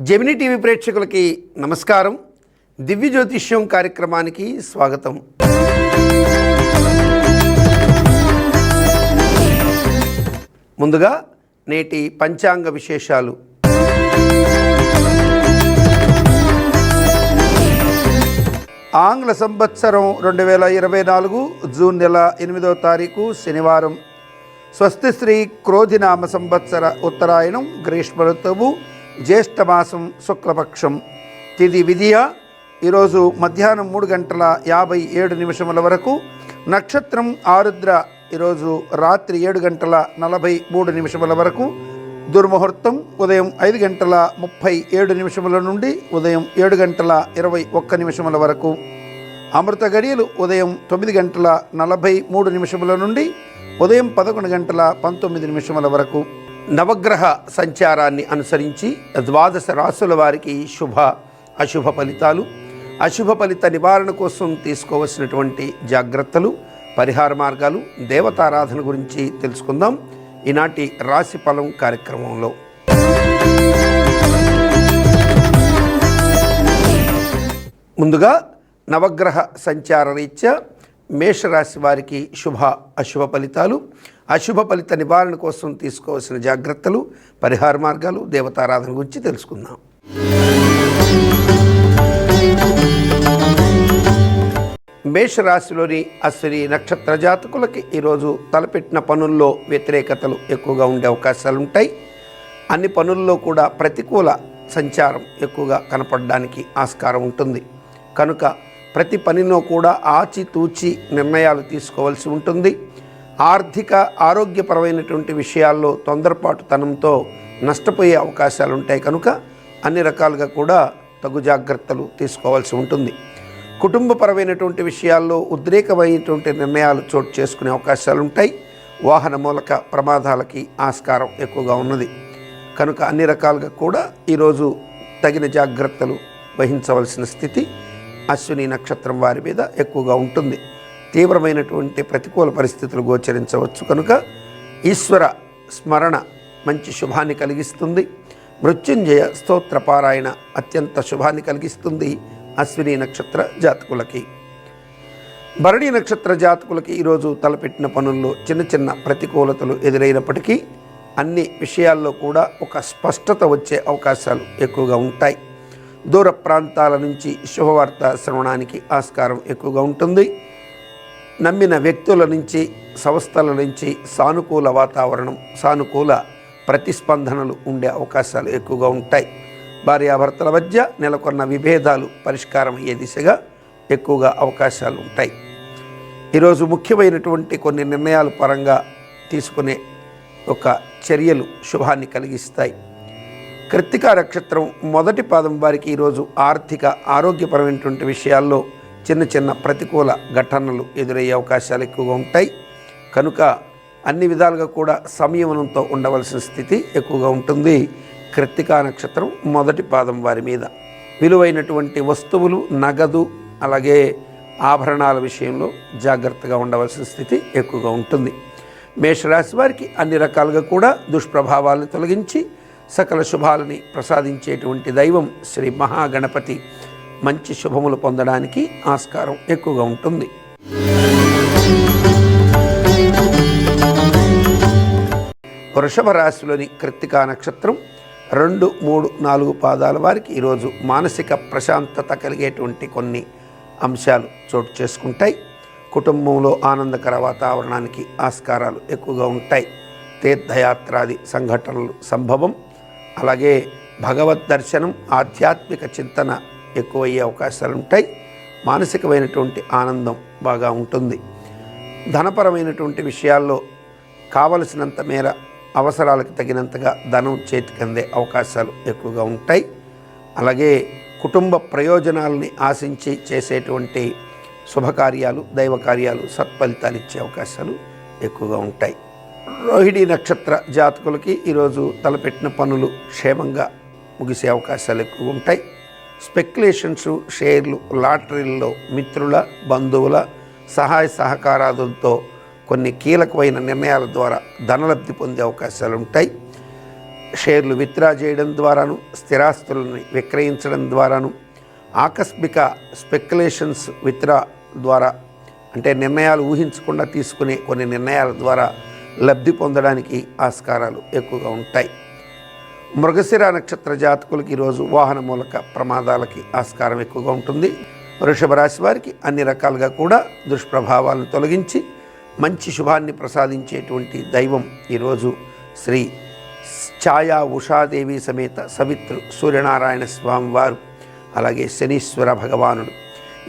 Gemini TV ప్రేక్షకులకి నమస్కారం. దివ్య జ్యోతిష్యం కార్యక్రమానికి స్వాగతం. ముందుగా నేటి పంచాంగ విశేషాలు. ఆంగ్ల సంవత్సరం 2024 జూన్ నెల 8వ తారీఖు శనివారం. స్వస్తి శ్రీ క్రోధినామ సంవత్సర ఉత్తరాయణం, గ్రీష్మ ఋతువు, జ్యేష్ఠమాసం, శుక్లపక్షం. తిథి విధియ. ఈరోజు మధ్యాహ్నం 3:57 వరకు. నక్షత్రం ఆరుద్ర. ఈరోజు రాత్రి 7:43 వరకు. దుర్ముహూర్తం ఉదయం 5:37 నుండి ఉదయం 7:21 వరకు. అమృత గడియలు ఉదయం 9:43 నుండి ఉదయం 11:19 వరకు. నవగ్రహ సంచారాన్ని అనుసరించి ద్వాదశ రాశుల వారికి శుభ అశుభ ఫలితాలు, అశుభ ఫలిత నివారణ కోసం తీసుకోవలసినటువంటి జాగ్రత్తలు, పరిహార మార్గాలు, దేవతారాధన గురించి తెలుసుకుందాం ఈనాటి రాశి ఫలం కార్యక్రమంలో. ముందుగా నవగ్రహ సంచార రీత్యా మేషరాశి వారికి శుభ అశుభ ఫలితాలు, అశుభ ఫలిత నివారణ కోసం తీసుకోవాల్సిన జాగ్రత్తలు, పరిహార మార్గాలు, దేవతారాధన గురించి తెలుసుకుందాం. మేషరాశిలోని అశ్విని నక్షత్ర జాతకులకి ఈరోజు తలపెట్టిన పనుల్లో వ్యతిరేకతలు ఎక్కువగా ఉండే అవకాశాలు ఉంటాయి. అన్ని పనుల్లో కూడా ప్రతికూల సంచారం ఎక్కువగా కనపడడానికి ఆస్కారం ఉంటుంది. కనుక ప్రతి పనిలో కూడా ఆచితూచి నిర్ణయాలు తీసుకోవాల్సి ఉంటుంది. ఆర్థిక ఆరోగ్యపరమైనటువంటి విషయాల్లో తొందరపాటుతనంతో నష్టపోయే అవకాశాలు ఉంటాయి. కనుక అన్ని రకాలుగా కూడా తగు జాగ్రత్తలు తీసుకోవాల్సి ఉంటుంది. కుటుంబపరమైనటువంటి విషయాల్లో ఉద్రేకమైనటువంటి నిర్ణయాలు చోటు చేసుకునే అవకాశాలు ఉంటాయి. వాహన మూలక ప్రమాదాలకి ఆస్కారం ఎక్కువగా ఉన్నది. కనుక అన్ని రకాలుగా కూడా ఈరోజు తగిన జాగ్రత్తలు వహించవలసిన స్థితి అశ్విని నక్షత్రం వారి మీద ఎక్కువగా ఉంటుంది. తీవ్రమైనటువంటి ప్రతికూల పరిస్థితులు గోచరించవచ్చు. కనుక ఈశ్వర స్మరణ మంచి శుభాన్ని కలిగిస్తుంది. మృత్యుంజయ స్తోత్ర పారాయణ అత్యంత శుభాన్ని కలిగిస్తుంది అశ్విని నక్షత్ర జాతకులకి. భరణి నక్షత్ర జాతకులకి ఈరోజు తలపెట్టిన పనుల్లో చిన్న చిన్న ప్రతికూలతలు ఎదురైనప్పటికీ అన్ని విషయాల్లో కూడా ఒక స్పష్టత వచ్చే అవకాశాలు ఎక్కువగా ఉంటాయి. దూర ప్రాంతాల నుంచి శుభవార్త శ్రవణానికి ఆస్కారం ఎక్కువగా ఉంటుంది. నమ్మిన వ్యక్తుల నుంచి, సంస్థల నుంచి సానుకూల వాతావరణం, సానుకూల ప్రతిస్పందనలు ఉండే అవకాశాలు ఎక్కువగా ఉంటాయి. భార్యాభర్తల మధ్య నెలకొన్న విభేదాలు పరిష్కారం అయ్యే దిశగా ఎక్కువగా అవకాశాలు ఉంటాయి. ఈరోజు ముఖ్యమైనటువంటి కొన్ని నిర్ణయాల పరంగా తీసుకునే ఒక చర్యలు శుభాన్ని కలిగిస్తాయి. కృత్తికా నక్షత్రం మొదటి పాదం వారికి ఈరోజు ఆర్థిక ఆరోగ్యపరమైనటువంటి విషయాల్లో చిన్న చిన్న ప్రతికూల ఘటనలు ఎదురయ్యే అవకాశాలు ఎక్కువగా ఉంటాయి. కనుక అన్ని విధాలుగా కూడా సంయమనంతో ఉండవలసిన స్థితి ఎక్కువగా ఉంటుంది. కృత్తికా నక్షత్రం మొదటి పాదం వారి మీద విలువైనటువంటి వస్తువులు, నగదు, అలాగే ఆభరణాల విషయంలో జాగ్రత్తగా ఉండవలసిన స్థితి ఎక్కువగా ఉంటుంది. మేషరాశి వారికి అన్ని రకాలుగా కూడా దుష్ప్రభావాలను తొలగించి సకల శుభాలని ప్రసాదించేటువంటి దైవం శ్రీ మహాగణపతి మంచి శుభములు పొందడానికి ఆస్కారం ఎక్కువగా ఉంటుంది. వృషభ రాశిలోని కృత్తికా నక్షత్రం 2, 3, 4 పాదాల వారికి ఈరోజు మానసిక ప్రశాంతత కలిగేటువంటి కొన్ని అంశాలు చోటు చేసుకుంటాయి. కుటుంబంలో ఆనందకర వాతావరణానికి ఆస్కారాలు ఎక్కువగా ఉంటాయి. తీర్థయాత్రాది సంఘటనలు సంభవం, అలాగే భగవద్ దర్శనం, ఆధ్యాత్మిక చింతన ఎక్కువయ్యే అవకాశాలు ఉంటాయి. మానసికమైనటువంటి ఆనందం బాగా ఉంటుంది. ధనపరమైనటువంటి విషయాల్లో కావలసినంత మేర అవసరాలకు తగినంతగా ధనం చేతికి అందే అవకాశాలు ఎక్కువగా ఉంటాయి. అలాగే కుటుంబ ప్రయోజనాలని ఆశించి చేసేటువంటి శుభకార్యాలు, దైవ కార్యాలు సత్ఫలితాలు ఇచ్చే అవకాశాలు ఎక్కువగా ఉంటాయి. రోహిణి నక్షత్ర జాతకులకి ఈరోజు తలపెట్టిన పనులు క్షేమంగా ముగిసే అవకాశాలు ఎక్కువ ఉంటాయి. స్పెక్యులేషన్స్, షేర్లు, లాటరీల్లో మిత్రుల, బంధువుల సహాయ సహకారాలతో కొన్ని కీలకమైన నిర్ణయాల ద్వారా ధనలబ్ధి పొందే అవకాశాలు ఉంటాయి. షేర్లు విత్డ్రా చేయడం ద్వారాను, స్థిరాస్తులను విక్రయించడం ద్వారాను, ఆకస్మిక స్పెక్యులేషన్స్ విత్డ్రా ద్వారా, అంటే నిర్ణయాలు ఊహించకుండా తీసుకునే కొన్ని నిర్ణయాల ద్వారా లబ్ధి పొందడానికి ఆస్కారాలు ఎక్కువగా ఉంటాయి. మృగశిర నక్షత్ర జాతకులకి ఈరోజు వాహన మూలక ప్రమాదాలకి ఆస్కారం ఎక్కువగా ఉంటుంది. వృషభ రాశి వారికి అన్ని రకాలుగా కూడా దుష్ప్రభావాలను తొలగించి మంచి శుభాన్ని ప్రసాదించేటువంటి దైవం ఈరోజు శ్రీ ఛాయా ఉషాదేవి సమేత సవిత్రు సూర్యనారాయణ స్వామి వారు, అలాగే శనీశ్వర భగవానుడు.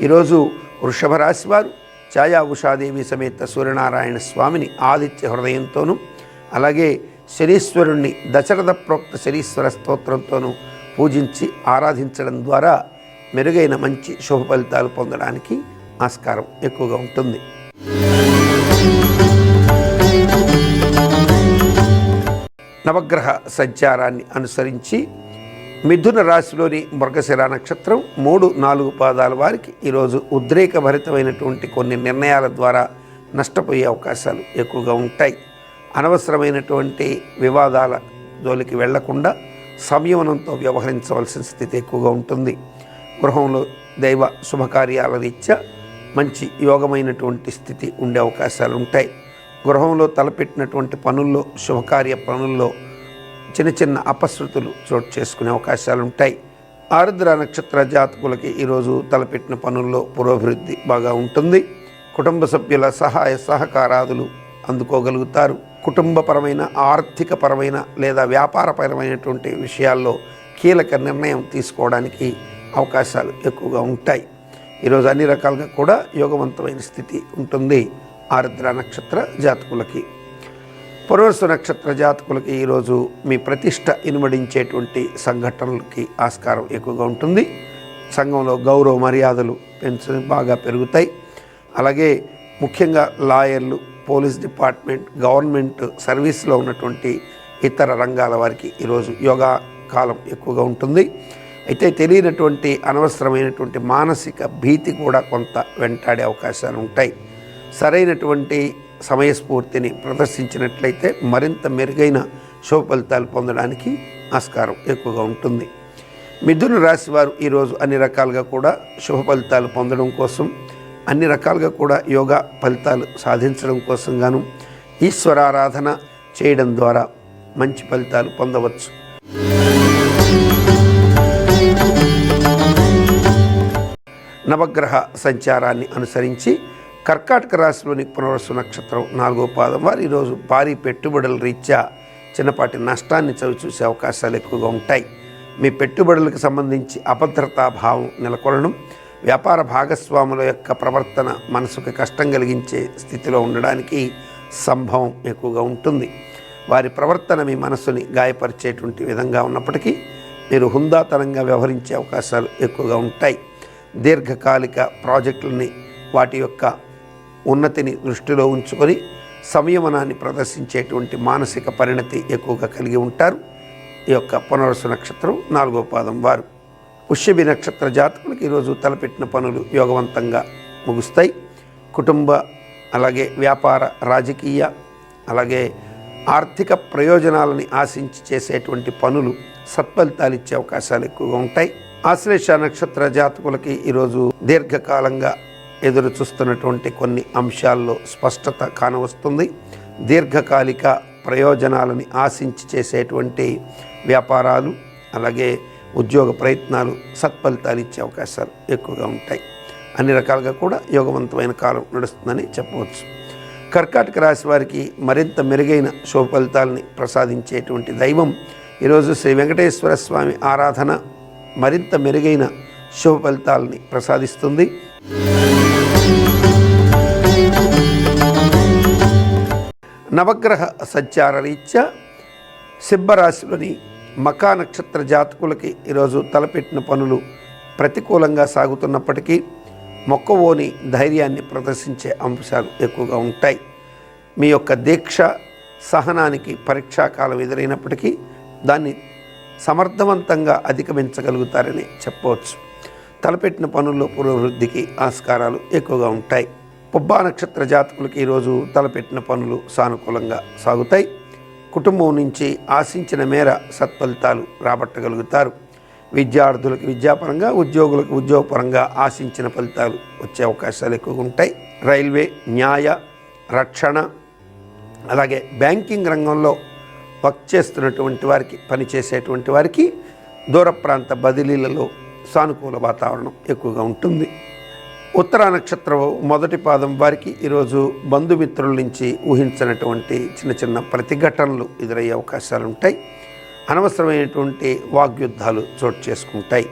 ఈరోజు వృషభ రాశి వారు ఛాయా ఉషాదేవి సమేత సూర్యనారాయణ స్వామిని ఆదిత్య హృదయంతోనూ, అలాగే శనీశ్వరుణ్ణి దశరథ ప్రోక్త శనీశ్వర స్తోత్రంతోనూ పూజించి ఆరాధించడం ద్వారా మెరుగైన మంచి శుభ ఫలితాలు పొందడానికి ఆస్కారం ఎక్కువగా ఉంటుంది. నవగ్రహ సంచారాన్ని అనుసరించి మిథున రాశిలోని మృగశిర నక్షత్రం 3-4 పాదాల వారికి ఈరోజు ఉద్రేకభరితమైనటువంటి కొన్ని నిర్ణయాల ద్వారా నష్టపోయే అవకాశాలు ఎక్కువగా ఉంటాయి. అనవసరమైనటువంటి వివాదాల జోలికి వెళ్లకుండా సంయమనంతో వ్యవహరించవలసిన స్థితి ఎక్కువగా ఉంటుంది. గృహంలో దైవ శుభకార్యాల రీత్యా మంచి యోగమైనటువంటి స్థితి ఉండే అవకాశాలు ఉంటాయి. గృహంలో తలపెట్టినటువంటి పనుల్లో, శుభకార్య పనుల్లో చిన్న చిన్న అపశృతులు చోటు చేసుకునే అవకాశాలు ఉంటాయి. ఆరుద్ర నక్షత్ర జాతకులకి ఈరోజు తలపెట్టిన పనుల్లో పురోభివృద్ధి బాగా ఉంటుంది. కుటుంబ సభ్యుల సహాయ సహకారాదులు అందుకోగలుగుతారు. కుటుంబపరమైన, ఆర్థికపరమైన లేదా వ్యాపారపరమైనటువంటి విషయాల్లో కీలక నిర్ణయం తీసుకోవడానికి అవకాశాలు ఎక్కువగా ఉంటాయి. ఈరోజు అన్ని రకాలుగా కూడా యోగవంతమైన స్థితి ఉంటుంది ఆరుద్ర నక్షత్ర జాతకులకి. పునర్వసు నక్షత్ర జాతకులకి ఈరోజు మీ ప్రతిష్ట ఇనుమడించేటువంటి సంఘటనలకి ఆస్కారం ఎక్కువగా ఉంటుంది. సంఘంలో గౌరవ మర్యాదలు బాగా పెరుగుతాయి. అలాగే ముఖ్యంగా లాయర్లు, పోలీస్ డిపార్ట్మెంట్, గవర్నమెంట్ సర్వీస్లో ఉన్నటువంటి ఇతర రంగాల వారికి ఈరోజు యోగా కాలం ఎక్కువగా ఉంటుంది. అయితే తెలియనటువంటి అనవసరమైనటువంటి మానసిక భీతి కూడా కొంత వెంటాడే అవకాశాలు ఉంటాయి. సరైనటువంటి సమయస్ఫూర్తిని ప్రదర్శించినట్లయితే మరింత మెరుగైన శుభ ఫలితాలు పొందడానికి ఆస్కారం ఎక్కువగా ఉంటుంది. మిథున రాశి వారు ఈరోజు అన్ని రకాలుగా కూడా శుభ ఫలితాలు పొందడం కోసం, అన్ని రకాలుగా కూడా యోగా ఫలితాలు సాధించడం కోసం గాను ఈశ్వరారాధన చేయడం ద్వారా మంచి ఫలితాలు పొందవచ్చు. నవగ్రహ సంచారాన్ని అనుసరించి కర్కాటక రాశిలోని పునర్వసు నక్షత్రం 4వ పాదం వారు ఈరోజు భారీ పెట్టుబడుల రీత్యా చిన్నపాటి నష్టాన్ని చవిచూసే అవకాశాలు ఎక్కువగా ఉంటాయి. మీ పెట్టుబడులకు సంబంధించి అభద్రతా భావం నెలకొనడం, వ్యాపార భాగస్వాముల యొక్క ప్రవర్తన మనసుకు కష్టం కలిగించే స్థితిలో ఉండడానికి సంభవం ఎక్కువగా ఉంటుంది. వారి ప్రవర్తన మీ మనసుని గాయపరిచేటువంటి విధంగా ఉన్నప్పటికీ మీరు హుందాతనంగా వ్యవహరించే అవకాశాలు ఎక్కువగా ఉంటాయి. దీర్ఘకాలిక ప్రాజెక్టులని, వాటి యొక్క ఉన్నతిని దృష్టిలో ఉంచుకొని సంయమనాన్ని ప్రదర్శించేటువంటి మానసిక పరిణతి ఎక్కువగా కలిగి ఉంటారు ఈ యొక్క పునర్వసు నక్షత్రం 4వ పాదం వారు. పుష్యమి నక్షత్ర జాతకులకు ఈరోజు తలపెట్టిన పనులు యోగవంతంగా ముగుస్తాయి. కుటుంబ, అలాగే వ్యాపార, రాజకీయ, అలాగే ఆర్థిక ప్రయోజనాలని ఆశించి చేసేటువంటి పనులు సత్ఫలితాలు ఇచ్చే అవకాశాలు ఎక్కువగా ఉంటాయి. ఆశ్లేష నక్షత్ర జాతకులకి ఈరోజు దీర్ఘకాలంగా ఎదురు చూస్తున్నటువంటి కొన్ని అంశాల్లో స్పష్టత కానవస్తుంది. దీర్ఘకాలిక ప్రయోజనాలని ఆశించి చేసేటువంటి వ్యాపారాలు, అలాగే ఉద్యోగ ప్రయత్నాలు సత్ఫలితాలు ఇచ్చే అవకాశాలు ఎక్కువగా ఉంటాయి. అన్ని రకాలుగా కూడా యోగవంతమైన కాలం నడుస్తుందని చెప్పవచ్చు. కర్కాటక రాశి వారికి మరింత మెరుగైన శుభ ఫలితాలని ప్రసాదించేటువంటి దైవం ఈరోజు శ్రీ వెంకటేశ్వర స్వామి ఆరాధన మరింత మెరుగైన శుభ ఫలితాలని ప్రసాదిస్తుంది. నవగ్రహ సంచార రీత్యా సింహరాశిలోని మకా నక్షత్ర జాతకులకి ఈరోజు తలపెట్టిన పనులు ప్రతికూలంగా సాగుతున్నప్పటికీ మొక్కవోని ధైర్యాన్ని ప్రదర్శించే అంశాలు ఎక్కువగా ఉంటాయి. మీ యొక్క దీక్ష, సహనానికి పరీక్షాకాలం ఎదురైనప్పటికీ దాన్ని సమర్థవంతంగా అధిగమించగలుగుతారని చెప్పవచ్చు. తలపెట్టిన పనుల్లో పురోభివృద్ధికి ఆస్కారాలు ఎక్కువగా ఉంటాయి. పుబ్బా నక్షత్ర జాతకులకి ఈరోజు తలపెట్టిన పనులు సానుకూలంగా సాగుతాయి. కుటుంబం నుంచి ఆశించిన మేర సత్ఫలితాలు రాబట్టగలుగుతారు. విద్యార్థులకు విద్యాపరంగా, ఉద్యోగులకు ఉద్యోగపరంగా ఆశించిన ఫలితాలు వచ్చే అవకాశాలు ఎక్కువగా ఉంటాయి. రైల్వే, న్యాయ, రక్షణ, అలాగే బ్యాంకింగ్ రంగంలో వర్క్ చేస్తున్నటువంటి వారికి, పనిచేసేటువంటి వారికి దూర ప్రాంత బదిలీలలో సానుకూల వాతావరణం ఎక్కువగా ఉంటుంది. ఉత్తరా నక్షత్రం మొదటి పాదం వారికి ఈరోజు బంధుమిత్రుల నుంచి ఊహించినటువంటి చిన్న చిన్న ప్రతిఘటనలు ఎదురయ్యే అవకాశాలు ఉంటాయి. అనవసరమైనటువంటి వాగ్యుద్ధాలు చోటు చేసుకుంటాయి.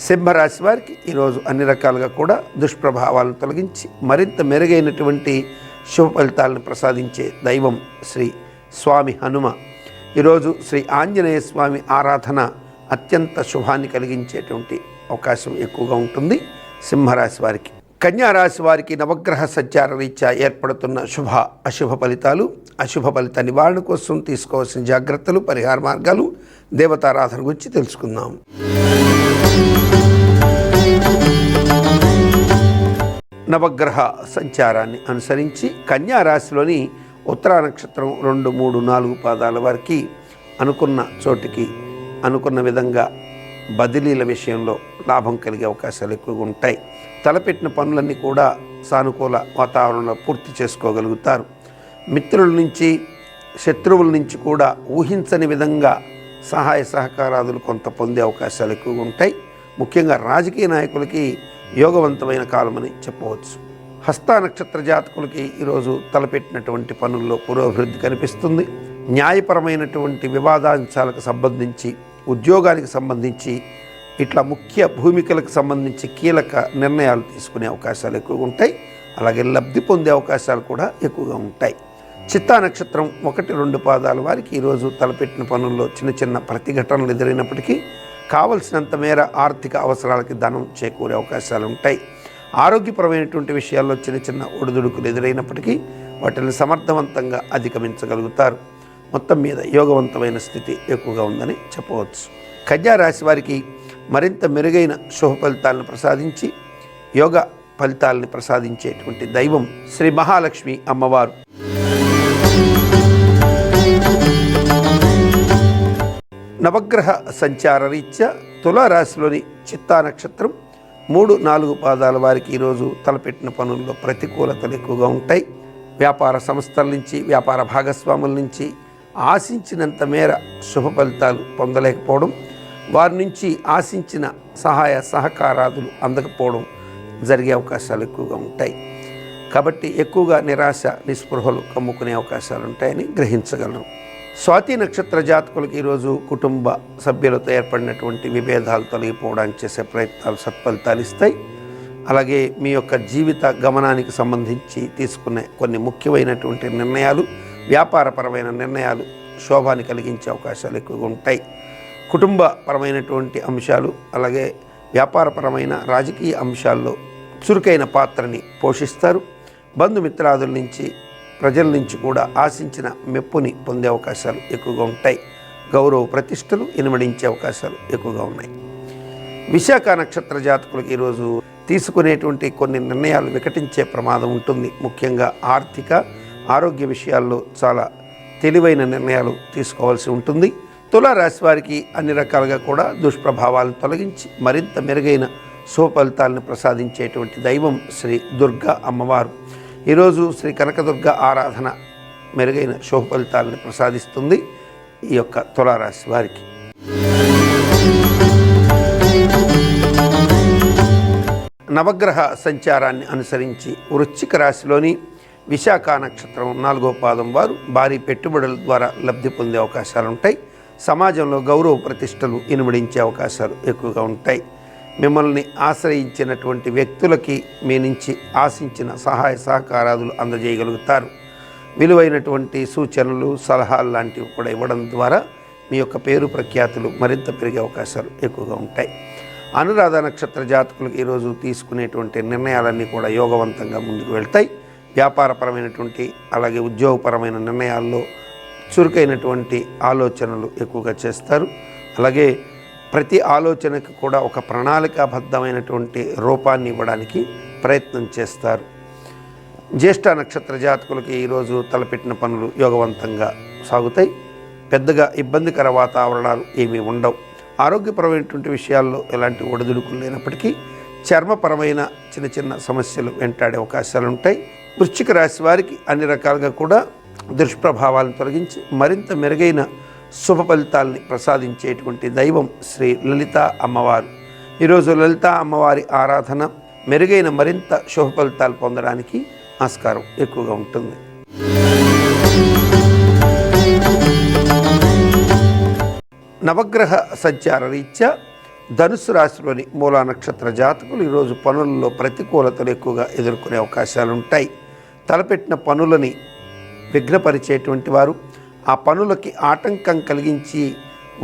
సింహరాశి వారికి ఈరోజు అన్ని రకాలుగా కూడా దుష్ప్రభావాలను తొలగించి మరింత మెరుగైనటువంటి శుభ ఫలితాలను ప్రసాదించే దైవం శ్రీ స్వామి హనుమ. ఈరోజు శ్రీ ఆంజనేయ స్వామి ఆరాధన అత్యంత శుభాన్ని కలిగించేటువంటి అవకాశం ఎక్కువగా ఉంటుంది సింహరాశి వారికి. కన్యారాశి వారికి నవగ్రహ సంచార రీత్యా ఏర్పడుతున్న శుభ అశుభ ఫలితాలు, అశుభ ఫలిత నివారణ కోసం తీసుకోవాల్సిన జాగ్రత్తలు, పరిహార మార్గాలు, దేవతారాధన గురించి తెలుసుకుందాం. నవగ్రహ సంచారాన్ని అనుసరించి కన్యారాశిలోని ఉత్తరా నక్షత్రం 2, 3, 4 పాదాల వారికి అనుకున్న చోటికి అనుకున్న విధంగా బదిలీల విషయంలో లాభం కలిగే అవకాశాలు ఎక్కువగా ఉంటాయి. తలపెట్టిన పనులన్నీ కూడా సానుకూల వాతావరణంలో పూర్తి చేసుకోగలుగుతారు. మిత్రుల నుంచి, శత్రువుల నుంచి కూడా ఊహించని విధంగా సహాయ సహకారాదులు కొంత పొందే అవకాశాలు ఎక్కువగా ఉంటాయి. ముఖ్యంగా రాజకీయ నాయకులకి యోగవంతమైన కాలమని చెప్పవచ్చు. హస్త నక్షత్ర జాతకులకి ఈరోజు తలపెట్టినటువంటి పనుల్లో పురోభివృద్ధి కనిపిస్తుంది. న్యాయపరమైనటువంటి వివాదాంశాలకు సంబంధించి, ఉద్యోగానికి సంబంధించి, ఇట్లా ముఖ్య భూమికలకు సంబంధించి కీలక నిర్ణయాలు తీసుకునే అవకాశాలు ఎక్కువగా ఉంటాయి. అలాగే లబ్ధి పొందే అవకాశాలు కూడా ఎక్కువగా ఉంటాయి. చిత్తా నక్షత్రం 1, 2 పాదాల వారికి ఈరోజు తలపెట్టిన పనుల్లో చిన్న చిన్న ప్రతిఘటనలు ఎదురైనప్పటికీ కావలసినంత మేర ఆర్థిక అవసరాలకి ధనం చేకూరే అవకాశాలు ఉంటాయి. ఆరోగ్యపరమైనటువంటి విషయాల్లో చిన్న చిన్న ఒడిదుడుకులు ఎదురైనప్పటికీ వాటిని సమర్థవంతంగా అధిగమించగలుగుతారు. మొత్తం మీద యోగవంతమైన స్థితి ఎక్కువగా ఉందని చెప్పవచ్చు. కన్యా రాశి వారికి మరింత మెరుగైన శుభ ఫలితాలను ప్రసాదించి యోగ ఫలితాలను ప్రసాదించేటువంటి దైవం శ్రీ మహాలక్ష్మి అమ్మవారు. నవగ్రహ సంచార రీత్యా తులారాశిలోని చిత్తా నక్షత్రం 3, 4 పాదాల వారికి ఈరోజు తలపెట్టిన పనుల్లో ప్రతికూలతలు ఎక్కువగా ఉంటాయి. వ్యాపార సంస్థల నుంచి, వ్యాపార భాగస్వాముల నుంచి ఆశించినంత మేర శుభ ఫలితాలు పొందలేకపోవడం, వారి నుంచి ఆశించిన సహాయ సహకారాదులు అందకపోవడం జరిగే అవకాశాలు ఎక్కువగా ఉంటాయి. కాబట్టి ఎక్కువగా నిరాశ, నిస్పృహలు కమ్ముకునే అవకాశాలు ఉంటాయని గ్రహించగలరు. స్వాతి నక్షత్ర జాతకులకు ఈరోజు కుటుంబ సభ్యులతో ఏర్పడినటువంటి విభేదాలు తొలగిపోవడానికి చేసే ప్రయత్నాలు సత్ఫలితాలు ఇస్తాయి. అలాగే మీ యొక్క జీవిత గమనానికి సంబంధించి తీసుకునే కొన్ని ముఖ్యమైనటువంటి నిర్ణయాలు, వ్యాపారపరమైన నిర్ణయాలు శోభాన్ని కలిగించే అవకాశాలు ఎక్కువగా ఉంటాయి. కుటుంబపరమైనటువంటి అంశాలు, అలాగే వ్యాపారపరమైన రాజకీయ అంశాల్లో చురుకైన పాత్రని పోషిస్తారు. బంధుమిత్రాదుల నుంచి, ప్రజల నుంచి కూడా ఆశించిన మెప్పుని పొందే అవకాశాలు ఎక్కువగా ఉంటాయి. గౌరవ ప్రతిష్టలు ఇనుమడించే అవకాశాలు ఎక్కువగా ఉన్నాయి. విశాఖ నక్షత్ర జాతకులకు ఈరోజు తీసుకునేటువంటి కొన్ని నిర్ణయాలు వికటించే ప్రమాదం ఉంటుంది. ముఖ్యంగా ఆర్థిక, ఆరోగ్య విషయాల్లో చాలా తెలివైన నిర్ణయాలు తీసుకోవాల్సి ఉంటుంది. తులారాశి వారికి అన్ని రకాలుగా కూడా దుష్ప్రభావాలను తొలగించి మరింత మెరుగైన శుభ ఫలితాలను ప్రసాదించేటువంటి దైవం శ్రీ దుర్గా అమ్మవారు. ఈరోజు శ్రీ కనకదుర్గ ఆరాధన మెరుగైన శుభ ఫలితాలను ప్రసాదిస్తుంది ఈ యొక్క తులారాశి వారికి. నవగ్రహ సంచారాన్ని అనుసరించి వృశ్చిక రాశిలోని విశాఖ నక్షత్రం 4వ పాదం వారు భారీ పెట్టుబడుల ద్వారా లబ్ధి పొందే అవకాశాలు ఉంటాయి. సమాజంలో గౌరవ ప్రతిష్టలు ఇనుమడించే అవకాశాలు ఎక్కువగా ఉంటాయి. మిమ్మల్ని ఆశ్రయించినటువంటి వ్యక్తులకి మీ నుంచి ఆశించిన సహాయ సహకారాదులు అందజేయగలుగుతారు. విలువైనటువంటి సూచనలు, సలహాలు లాంటివి కూడా ఇవ్వడం ద్వారా మీ యొక్క పేరు ప్రఖ్యాతులు మరింత పెరిగే అవకాశాలు ఎక్కువగా ఉంటాయి. అనురాధ నక్షత్ర జాతకులకు ఈరోజు తీసుకునేటువంటి నిర్ణయాలన్నీ కూడా యోగవంతంగా ముందుకు వెళ్తాయి. వ్యాపారపరమైనటువంటి, అలాగే ఉద్యోగపరమైన నిర్ణయాల్లో చురుకైనటువంటి ఆలోచనలు ఎక్కువగా చేస్తారు. అలాగే ప్రతి ఆలోచనకు కూడా ఒక ప్రణాళికాబద్ధమైనటువంటి రూపాన్ని ఇవ్వడానికి ప్రయత్నం చేస్తారు. జ్యేష్ఠ నక్షత్ర జాతకులకి ఈరోజు తలపెట్టిన పనులు యోగవంతంగా సాగుతాయి. పెద్దగా ఇబ్బందికర వాతావరణాలు ఏమీ ఉండవు. ఆరోగ్యపరమైనటువంటి విషయాల్లో ఎలాంటి ఒడిదుడుకులు లేనప్పటికీ చర్మపరమైన చిన్న చిన్న సమస్యలు వెంటాడే అవకాశాలు ఉంటాయి. వృశ్చిక రాశి వారికి అన్ని రకాలుగా కూడా దుష్ప్రభావాలను తొలగించి మరింత మెరుగైన శుభ ఫలితాలని ప్రసాదించేటువంటి దైవం శ్రీ లలిత అమ్మవారు. ఈరోజు లలిత అమ్మవారి ఆరాధన మెరుగైన మరింత శుభ ఫలితాలు పొందడానికి ఆస్కారం ఎక్కువగా ఉంటుంది. నవగ్రహ సంచార రీత్యా ధనుసు రాశిలోని మూలా నక్షత్ర జాతకులు ఈరోజు పనులలో ప్రతికూలతలు ఎక్కువగా ఎదుర్కొనే అవకాశాలు ఉంటాయి. తలపెట్టిన పనులని విఘ్నపరిచేటువంటి వారు, ఆ పనులకి ఆటంకం కలిగించి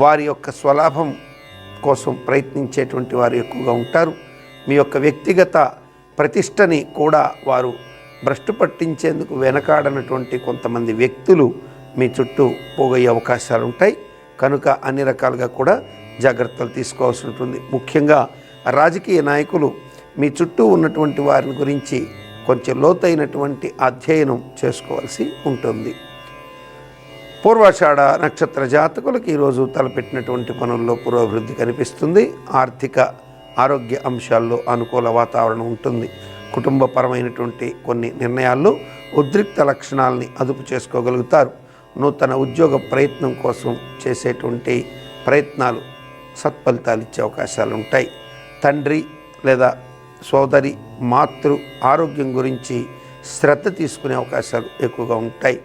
వారి యొక్క స్వలాభం కోసం ప్రయత్నించేటువంటి వారు ఎక్కువగా ఉంటారు. మీ యొక్క వ్యక్తిగత ప్రతిష్టని కూడా వారు భ్రష్టు పట్టించేందుకు వెనకాడనటువంటి కొంతమంది వ్యక్తులు మీ చుట్టూ పోగయ్యే అవకాశాలు ఉంటాయి. కనుక అన్ని రకాలుగా కూడా జాగ్రత్తలు తీసుకోవాల్సి ఉంటుంది. ముఖ్యంగా రాజకీయ నాయకులు మీ చుట్టూ ఉన్నటువంటి వారిని గురించి కొంచెం లోతైనటువంటి అధ్యయనం చేసుకోవాల్సి ఉంటుంది. పూర్వాషాఢ నక్షత్ర జాతకులకు ఈరోజు తలపెట్టినటువంటి పనుల్లో పురోభివృద్ధి కనిపిస్తుంది. ఆర్థిక ఆరోగ్య అంశాల్లో అనుకూల వాతావరణం ఉంటుంది. కుటుంబపరమైనటువంటి కొన్ని నిర్ణయాల్లో ఉద్రిక్త లక్షణాలని అదుపు చేసుకోగలుగుతారు. నూతన ఉద్యోగ ప్రయత్నం కోసం చేసేటువంటి ప్రయత్నాలు సత్ఫలితాలు ఇచ్చే అవకాశాలు ఉంటాయి. తండ్రి లేదా సోదరి మాతృ ఆరోగ్యం గురించి శ్రద్ధ తీసుకునే అవకాశాలు ఎక్కువగా ఉంటాయి.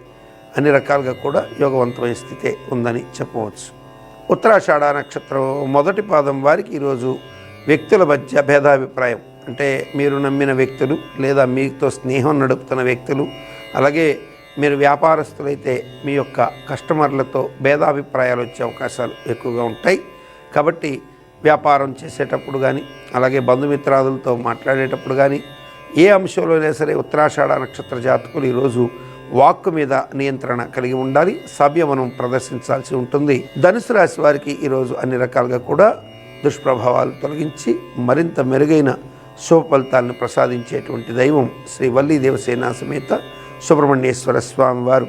అన్ని రకాలుగా కూడా యోగవంతమైన స్థితే ఉందని చెప్పవచ్చు. ఉత్తరాషాఢ నక్షత్రం మొదటి పాదం వారికి ఈరోజు వ్యక్తుల మధ్య భేదాభిప్రాయం, అంటే మీరు నమ్మిన వ్యక్తులు లేదా మీతో స్నేహం నడుపుతున్న వ్యక్తులు, అలాగే మీరు వ్యాపారస్తులైతే మీ యొక్క కస్టమర్లతో భేదాభిప్రాయాలు వచ్చే అవకాశాలు ఎక్కువగా ఉంటాయి. కాబట్టి వ్యాపారం చేసేటప్పుడు కానీ, అలాగే బంధుమిత్రాదులతో మాట్లాడేటప్పుడు కానీ, ఏ అంశంలోనే సరే ఉత్తరాషాఢ నక్షత్ర జాతకులు ఈరోజు వాక్కు మీద నియంత్రణ కలిగి ఉండాలి. సంయమనం ప్రదర్శించాల్సి ఉంటుంది. ధనుసు రాశి వారికి ఈరోజు అన్ని రకాలుగా కూడా దుష్ప్రభావాలు తొలగించి మరింత మెరుగైన శుభ ఫలితాలను ప్రసాదించేటువంటి దైవం శ్రీ వల్లీ దేవసేన సమేత సుబ్రహ్మణ్యేశ్వర స్వామి వారు.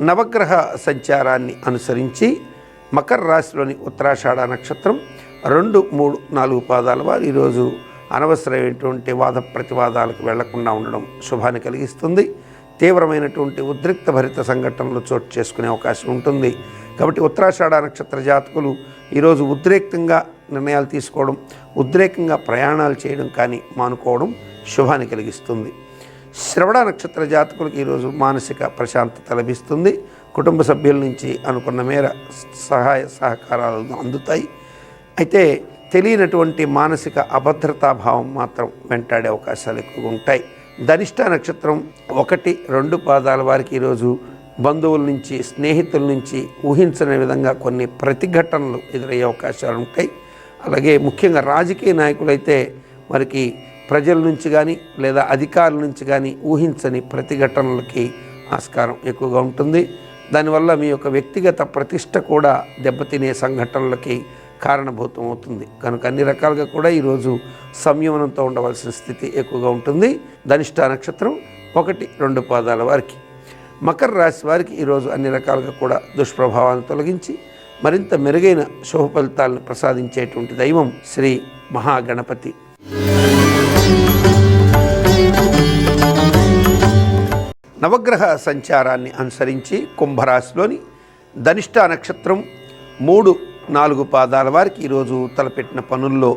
నవగ్రహ సంచారాన్ని అనుసరించి మకర రాశిలోని ఉత్తరాషాఢ నక్షత్రం 2, 3, 4 పాదాల వారు ఈరోజు అనవసరమైనటువంటి వాద ప్రతివాదాలకు వెళ్లకుండా ఉండడం శుభాన్ని కలిగిస్తుంది. తీవ్రమైనటువంటి ఉద్రిక్త భరిత సంఘటనలు చోటు చేసుకునే అవకాశం ఉంటుంది. కాబట్టి ఉత్తరాషాఢ నక్షత్ర జాతకులు ఈరోజు ఉద్రేకంగా నిర్ణయాలు తీసుకోవడం, ఉద్రేకంగా ప్రయాణాలు చేయడం కానీ మానుకోవడం శుభాన్ని కలిగిస్తుంది. శ్రవణ నక్షత్ర జాతకులకు ఈరోజు మానసిక ప్రశాంతత లభిస్తుంది. కుటుంబ సభ్యుల నుంచి అనుకున్న మేర సహాయ సహకారాలు అందుతాయి. అయితే తెలియనటువంటి మానసిక అభద్రతాభావం మాత్రం వెంటాడే అవకాశాలు ఎక్కువగా ఉంటాయి. ధనిష్ట నక్షత్రం 1, 2 పాదాల వారికి ఈరోజు బంధువుల నుంచి, స్నేహితుల నుంచి ఊహించని విధంగా కొన్ని ప్రతిఘటనలు ఎదురయ్యే అవకాశాలు ఉంటాయి. అలాగే ముఖ్యంగా రాజకీయ నాయకులైతే వారికి ప్రజల నుంచి కానీ లేదా అధికారుల నుంచి కానీ ఊహించని ప్రతిఘటనలకి ఆస్కారం ఎక్కువగా ఉంటుంది. దానివల్ల మీ యొక్క వ్యక్తిగత ప్రతిష్ట కూడా దెబ్బతినే సంఘటనలకి కారణభూతం అవుతుంది. కనుక అన్ని రకాలుగా కూడా ఈరోజు సంయమనంతో ఉండవలసిన స్థితి ఎక్కువగా ఉంటుంది. ధనిష్ట నక్షత్రం 1, 2 పాదాల వారికి. మకర రాశి వారికి ఈరోజు అన్ని రకాలుగా కూడా దుష్ప్రభావాలను తొలగించి మరింత మెరుగైన శుభ ఫలితాలను ప్రసాదించేటువంటి దైవం శ్రీ మహాగణపతి. నవగ్రహ సంచారాన్ని అనుసరించి కుంభరాశిలోని ధనిష్ట నక్షత్రం 3, 4 పాదాల వారికి ఈరోజు తలపెట్టిన పనుల్లో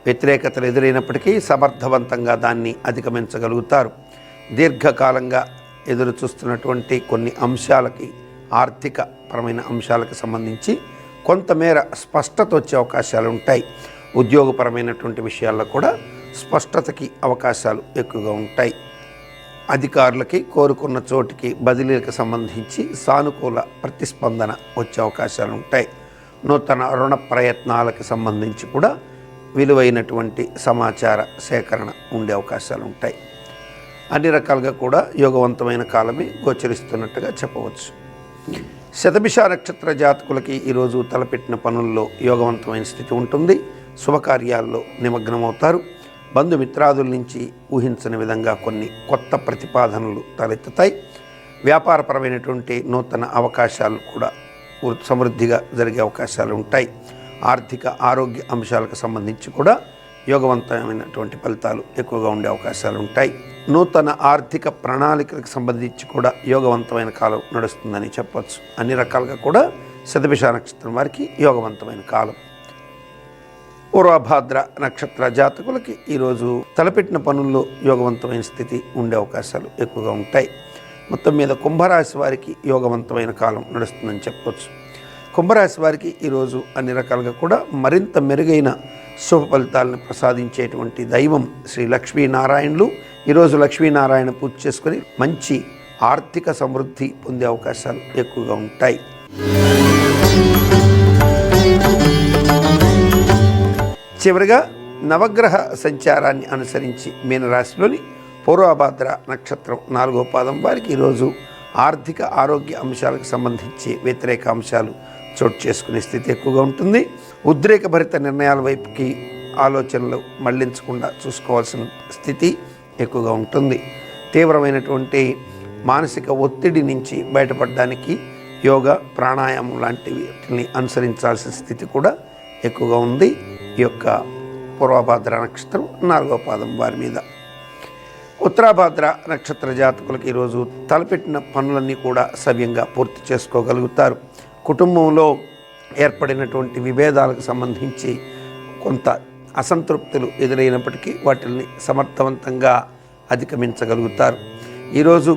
వ్యతిరేకతలు ఎదురైనప్పటికీ సమర్థవంతంగా దాన్ని అధిగమించగలుగుతారు. దీర్ఘకాలంగా ఎదురు చూస్తున్నటువంటి కొన్ని అంశాలకి, ఆర్థిక పరమైన అంశాలకు సంబంధించి కొంతమేర స్పష్టత వచ్చే అవకాశాలు ఉంటాయి. ఉద్యోగపరమైనటువంటి విషయాల్లో కూడా స్పష్టతకి అవకాశాలు ఎక్కువగా ఉంటాయి. అధికారులకి కోరుకున్న చోటికి బదిలీలకు సంబంధించి సానుకూల ప్రతిస్పందన వచ్చే అవకాశాలు ఉంటాయి. నూతన రుణ ప్రయత్నాలకు సంబంధించి కూడా విలువైనటువంటి సమాచార సేకరణ ఉండే అవకాశాలు ఉంటాయి. అన్ని రకాలుగా కూడా యోగవంతమైన కాలమే గోచరిస్తున్నట్టుగా చెప్పవచ్చు. శతభిష నక్షత్ర జాతకులకి ఈరోజు తలపెట్టిన పనుల్లో యోగవంతమైన స్థితి ఉంటుంది. శుభకార్యాల్లో నిమగ్నమవుతారు. బంధుమిత్రాదుల నుంచి ఊహించని విధంగా కొన్ని కొత్త ప్రతిపాదనలు తలెత్తుతాయి. వ్యాపారపరమైనటువంటి నూతన అవకాశాలు కూడా సమృద్ధిగా జరిగే అవకాశాలు ఉంటాయి. ఆర్థిక ఆరోగ్య అంశాలకు సంబంధించి కూడా యోగవంతమైనటువంటి ఫలితాలు ఎక్కువగా ఉండే అవకాశాలు ఉంటాయి. నూతన ఆర్థిక ప్రణాళికలకు సంబంధించి కూడా యోగవంతమైన కాలం నడుస్తుందని చెప్పవచ్చు. అన్ని రకాలుగా కూడా శతభిష నక్షత్రం వారికి యోగవంతమైన కాలం. పూర్వభాద్ర నక్షత్ర జాతకులకి ఈరోజు తలపెట్టిన పనుల్లో యోగవంతమైన స్థితి ఉండే అవకాశాలు ఎక్కువగా ఉంటాయి. మొత్తం మీద కుంభరాశి వారికి యోగవంతమైన కాలం నడుస్తుందని చెప్పవచ్చు. కుంభరాశి వారికి ఈరోజు అన్ని రకాలుగా కూడా మరింత మెరుగైన శుభ ఫలితాలను ప్రసాదించేటువంటి దైవం శ్రీ లక్ష్మీనారాయణులు. ఈరోజు లక్ష్మీనారాయణ పూజ చేసుకొని మంచి ఆర్థిక సమృద్ధి పొందే అవకాశాలు ఎక్కువగా ఉంటాయి. చివరిగా నవగ్రహ సంచారాన్ని అనుసరించి మీనరాశిలోని పూర్వభాద్ర నక్షత్రం 4వ పాదం వారికి ఈరోజు ఆర్థిక ఆరోగ్య అంశాలకు సంబంధించి వ్యతిరేక అంశాలు చోటు చేసుకునే స్థితి ఎక్కువగా ఉంటుంది. ఉద్రేకభరిత నిర్ణయాల వైపుకి ఆలోచనలు మళ్లించకుండా చూసుకోవాల్సిన స్థితి ఎక్కువగా ఉంటుంది. తీవ్రమైనటువంటి మానసిక ఒత్తిడి నుంచి బయటపడడానికి యోగా, ప్రాణాయామం లాంటివి అనుసరించాల్సిన స్థితి కూడా ఎక్కువగా ఉంది ఈ యొక్క పూర్వభాద్ర నక్షత్రం 4వ పాదం వారి మీద. ఉత్తరాభాద్ర నక్షత్ర జాతకులకు ఈరోజు తలపెట్టిన పనులన్నీ కూడా సవ్యంగా పూర్తి చేసుకోగలుగుతారు. కుటుంబంలో ఏర్పడినటువంటి విభేదాలకు సంబంధించి కొంత అసంతృప్తులు ఎదురైనప్పటికీ వాటిని సమర్థవంతంగా అధిగమించగలుగుతారు. ఈరోజు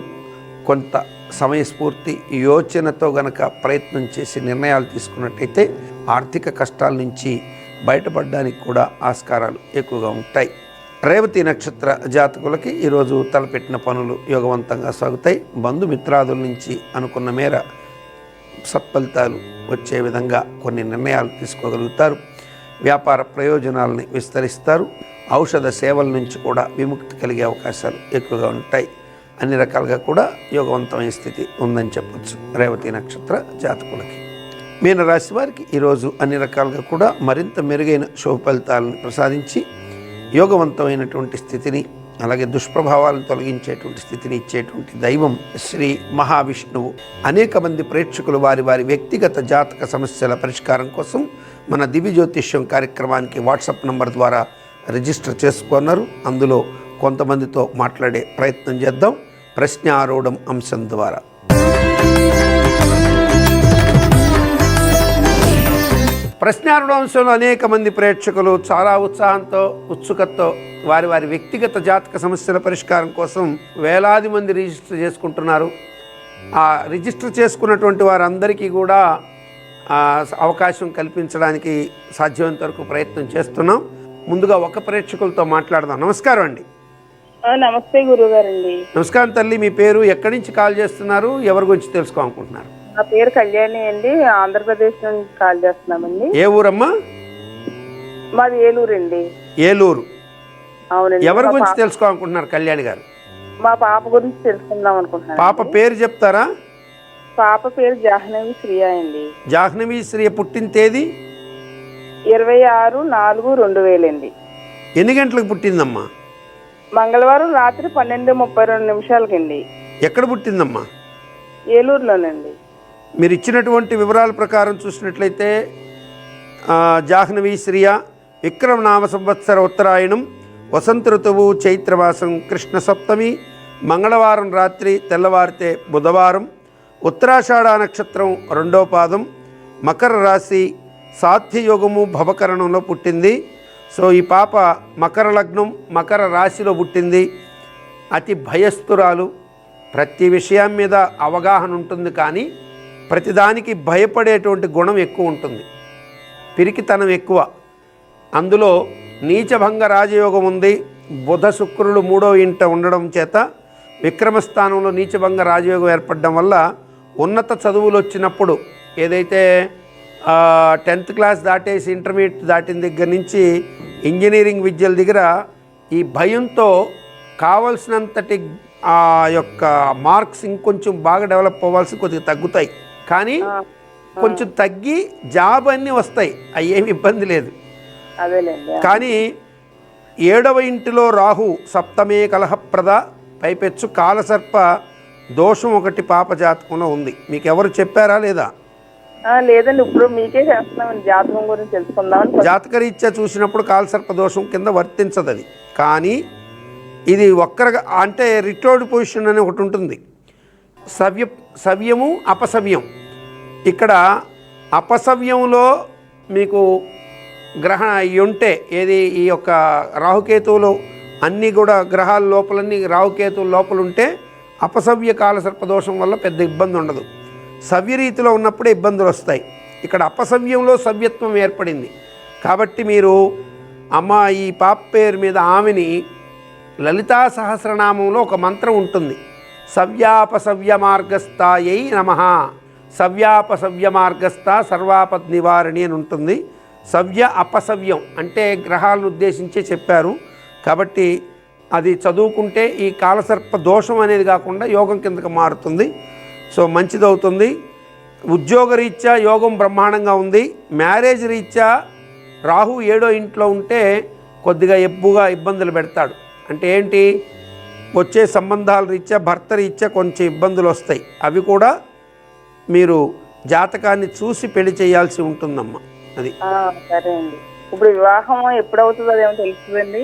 కొంత సమయస్ఫూర్తి యోచనతో గనక ప్రయత్నం చేసి నిర్ణయాలు తీసుకున్నట్టయితే ఆర్థిక కష్టాల నుంచి బయటపడడానికి కూడా ఆస్కారాలు ఎక్కువగా ఉంటాయి. రేవతి నక్షత్ర జాతకులకి ఈరోజు తలపెట్టిన పనులు యోగవంతంగా సాగుతాయి. బంధుమిత్రాదుల నుంచి అనుకున్న మేర సత్ఫలితాలు వచ్చే విధంగా కొన్ని నిర్ణయాలు తీసుకోగలుగుతారు. వ్యాపార ప్రయోజనాలని విస్తరిస్తారు. ఔషధ సేవల నుంచి కూడా విముక్తి కలిగే అవకాశాలు ఎక్కువగా ఉంటాయి. అన్ని రకాలుగా కూడా యోగవంతమైన స్థితి ఉందని చెప్పచ్చు రేవతి నక్షత్ర జాతకులకి. మీనరాశి వారికి ఈరోజు అన్ని రకాలుగా కూడా మరింత మెరుగైన శుభ ఫలితాలను ప్రసాదించి యోగవంతమైనటువంటి స్థితిని, అలాగే దుష్ప్రభావాలను తొలగించేటువంటి స్థితిని ఇచ్చేటువంటి దైవం శ్రీ మహావిష్ణువు. అనేక మంది ప్రేక్షకులు వారి వారి వ్యక్తిగత జాతక సమస్యల పరిష్కారం కోసం మన దివ్య జ్యోతిష్యం కార్యక్రమానికి వాట్సాప్ నంబర్ ద్వారా రిజిస్టర్ చేసుకున్నారు. అందులో కొంతమందితో మాట్లాడే ప్రయత్నం చేద్దాం ప్రశ్నారూఢం అంశం ద్వారా. ప్రశ్నారూఢ అంశంలో అనేక మంది ప్రేక్షకులు చాలా ఉత్సాహంతో, ఉత్సుకతతో వారి వారి వ్యక్తిగత జాతక సమస్యల పరిష్కారం కోసం వేలాది మంది రిజిస్టర్ చేసుకుంటున్నారు. ఆ రిజిస్టర్ చేసుకున్నటువంటి వారందరికీ కూడా అవకాశం కల్పించడానికి సాధ్యమైనంత వరకు ప్రయత్నం చేస్తున్నాం. ముందుగా ఒక ప్రేక్షకులతో మాట్లాడదాం. నమస్కారం అండి. నమస్తే గురుగారండి. నమస్కారం తల్లి. మీ పేరు, ఎక్కడి నుంచి కాల్ చేస్తున్నారు, ఎవరి గురించి తెలుసుకోవాలనుకుంటున్నారు? నా పేరు కళ్యాణి అండి. ఆంధ్రప్రదేశ్ నుంచి కాల్ చేస్తున్నామండి. ఏ ఊరమ్మా? మాది ఏలూరు అండి. ఏలూరు. అవునండి. ఎవరి గురించి తెలుసుకోవాలనుకుంటున్నారు కళ్యాణి గారు? మా పాప గురించి తెలుసుకుందాం అనుకుంటున్నాను. పాప పేరు చెప్తారా? పాప పేరు జాహ్నవి శ్రియ అండి. జాహ్నవి శ్రియ పుట్టిన తేదీ 26/4/2000 అండి. ఎన్ని గంటలకు పుట్టిందమ్మా? మంగళవారం రాత్రి 12:32 ఎక్కడ పుట్టిందమ్మా? ఏలూరులోనండి. మీరు ఇచ్చినటువంటి వివరాల ప్రకారం చూసినట్లయితే జాహ్నవి శ్రియ విక్రమ నామ సంవత్సర ఉత్తరాయణం, వసంత ఋతువు చైత్రమాసం, కృష్ణ సప్తమి, మంగళవారం రాత్రి, తెల్లవారితే బుధవారం, ఉత్తరాషాఢ నక్షత్రం 2వ పాదం, మకర రాశి, సాధ్యయోగము భవకరణంలో పుట్టింది. సో ఈ పాప మకర లగ్నం, మకర రాశిలో పుట్టింది. అతి భయస్థురాలు. ప్రతి విషయం మీద అవగాహన ఉంటుంది, కానీ ప్రతిదానికి భయపడేటువంటి గుణం ఎక్కువ ఉంటుంది. పిరికితనం ఎక్కువ. అందులో నీచభంగ రాజయోగం ఉంది. బుధ శుక్రుడు 3వ ఇంట ఉండడం చేత విక్రమస్థానంలో నీచభంగ రాజయోగం ఏర్పడడం వల్ల ఉన్నత చదువులు వచ్చినప్పుడు, ఏదైతే 10th క్లాస్ దాటేసి ఇంటర్మీడియట్ దాటిన దగ్గర నుంచి ఇంజనీరింగ్ విద్యల దగ్గర ఈ భయంతో కావలసినంతటి ఆ యొక్క మార్క్స్ ఇంకొంచెం బాగా డెవలప్ అవ్వాల్సి కొద్దిగా తగ్గుతాయి. కానీ కొంచెం తగ్గి జాబ్ అన్నీ వస్తాయి, అవి ఏమి ఇబ్బంది లేదు. కానీ 7వ ఇంటిలో రాహు సప్తమే కలహప్రద పైపెచ్చు కాలసర్ప దోషం ఒకటి పాప జాతకంలో ఉంది. మీకు ఎవరు చెప్పారా లేదా? లేదండి, ఇప్పుడు మీకే చేస్తున్నామండి, జాతకం గురించి తెలుసుకుందామని. జాతకరీత్యా చూసినప్పుడు కాలసర్ప దోషం కింద వర్తించదు అది. కానీ ఇది ఒక్కరగా అంటే రిటోర్డ్ పొజిషన్ అని ఒకటి ఉంటుంది. సవ్యము అపసవ్యం. ఇక్కడ అపసవ్యంలో మీకు ఉంటే ఏది ఈ యొక్క రాహుకేతువులు అన్నీ కూడా గ్రహాల లోపలన్నీ రాహుకేతువుల లోపల ఉంటే అపసవ్య కాలసర్పదోషం వల్ల పెద్ద ఇబ్బంది ఉండదు. సవ్యరీతిలో ఉన్నప్పుడే ఇబ్బందులు వస్తాయి. ఇక్కడ అపసవ్యంలో సవ్యత్వం ఏర్పడింది కాబట్టి మీరు అమ్మ ఈ పాప పేరు మీద ఆమెని లలితా సహస్రనామంలో ఒక మంత్రం ఉంటుంది. సవ్యాపసవ్య మార్గస్థాయై నమః. సవ్యాపసవ్య మార్గస్థ సర్వాపద్ నివారణి అని ఉంటుంది. సవ్య అపసవ్యం అంటే గ్రహాలను ఉద్దేశించే చెప్పారు కాబట్టి అది చదువుకుంటే ఈ కాలసర్ప దోషం అనేది కాకుండా యోగం కిందకి మారుతుంది. సో మంచిదవుతుంది. ఉద్యోగరీత్యా యోగం బ్రహ్మాండంగా ఉంది. మ్యారేజ్ రీత్యా రాహు 7వ ఇంట్లో ఉంటే కొద్దిగా ఎప్పుగా ఇబ్బందులు పెడతాడు. అంటే ఏంటి, వచ్చే సంబంధాల రీత్యా భర్త రీత్యా కొంచెం ఇబ్బందులు వస్తాయి. అవి కూడా మీరు జాతకాన్ని చూసి పెళ్లి చేయాల్సి ఉంటుందమ్మా. అది సరే అండి. ఇప్పుడు వివాహం ఎప్పుడవుతుందో అదేమో తెలుస్తుందండి?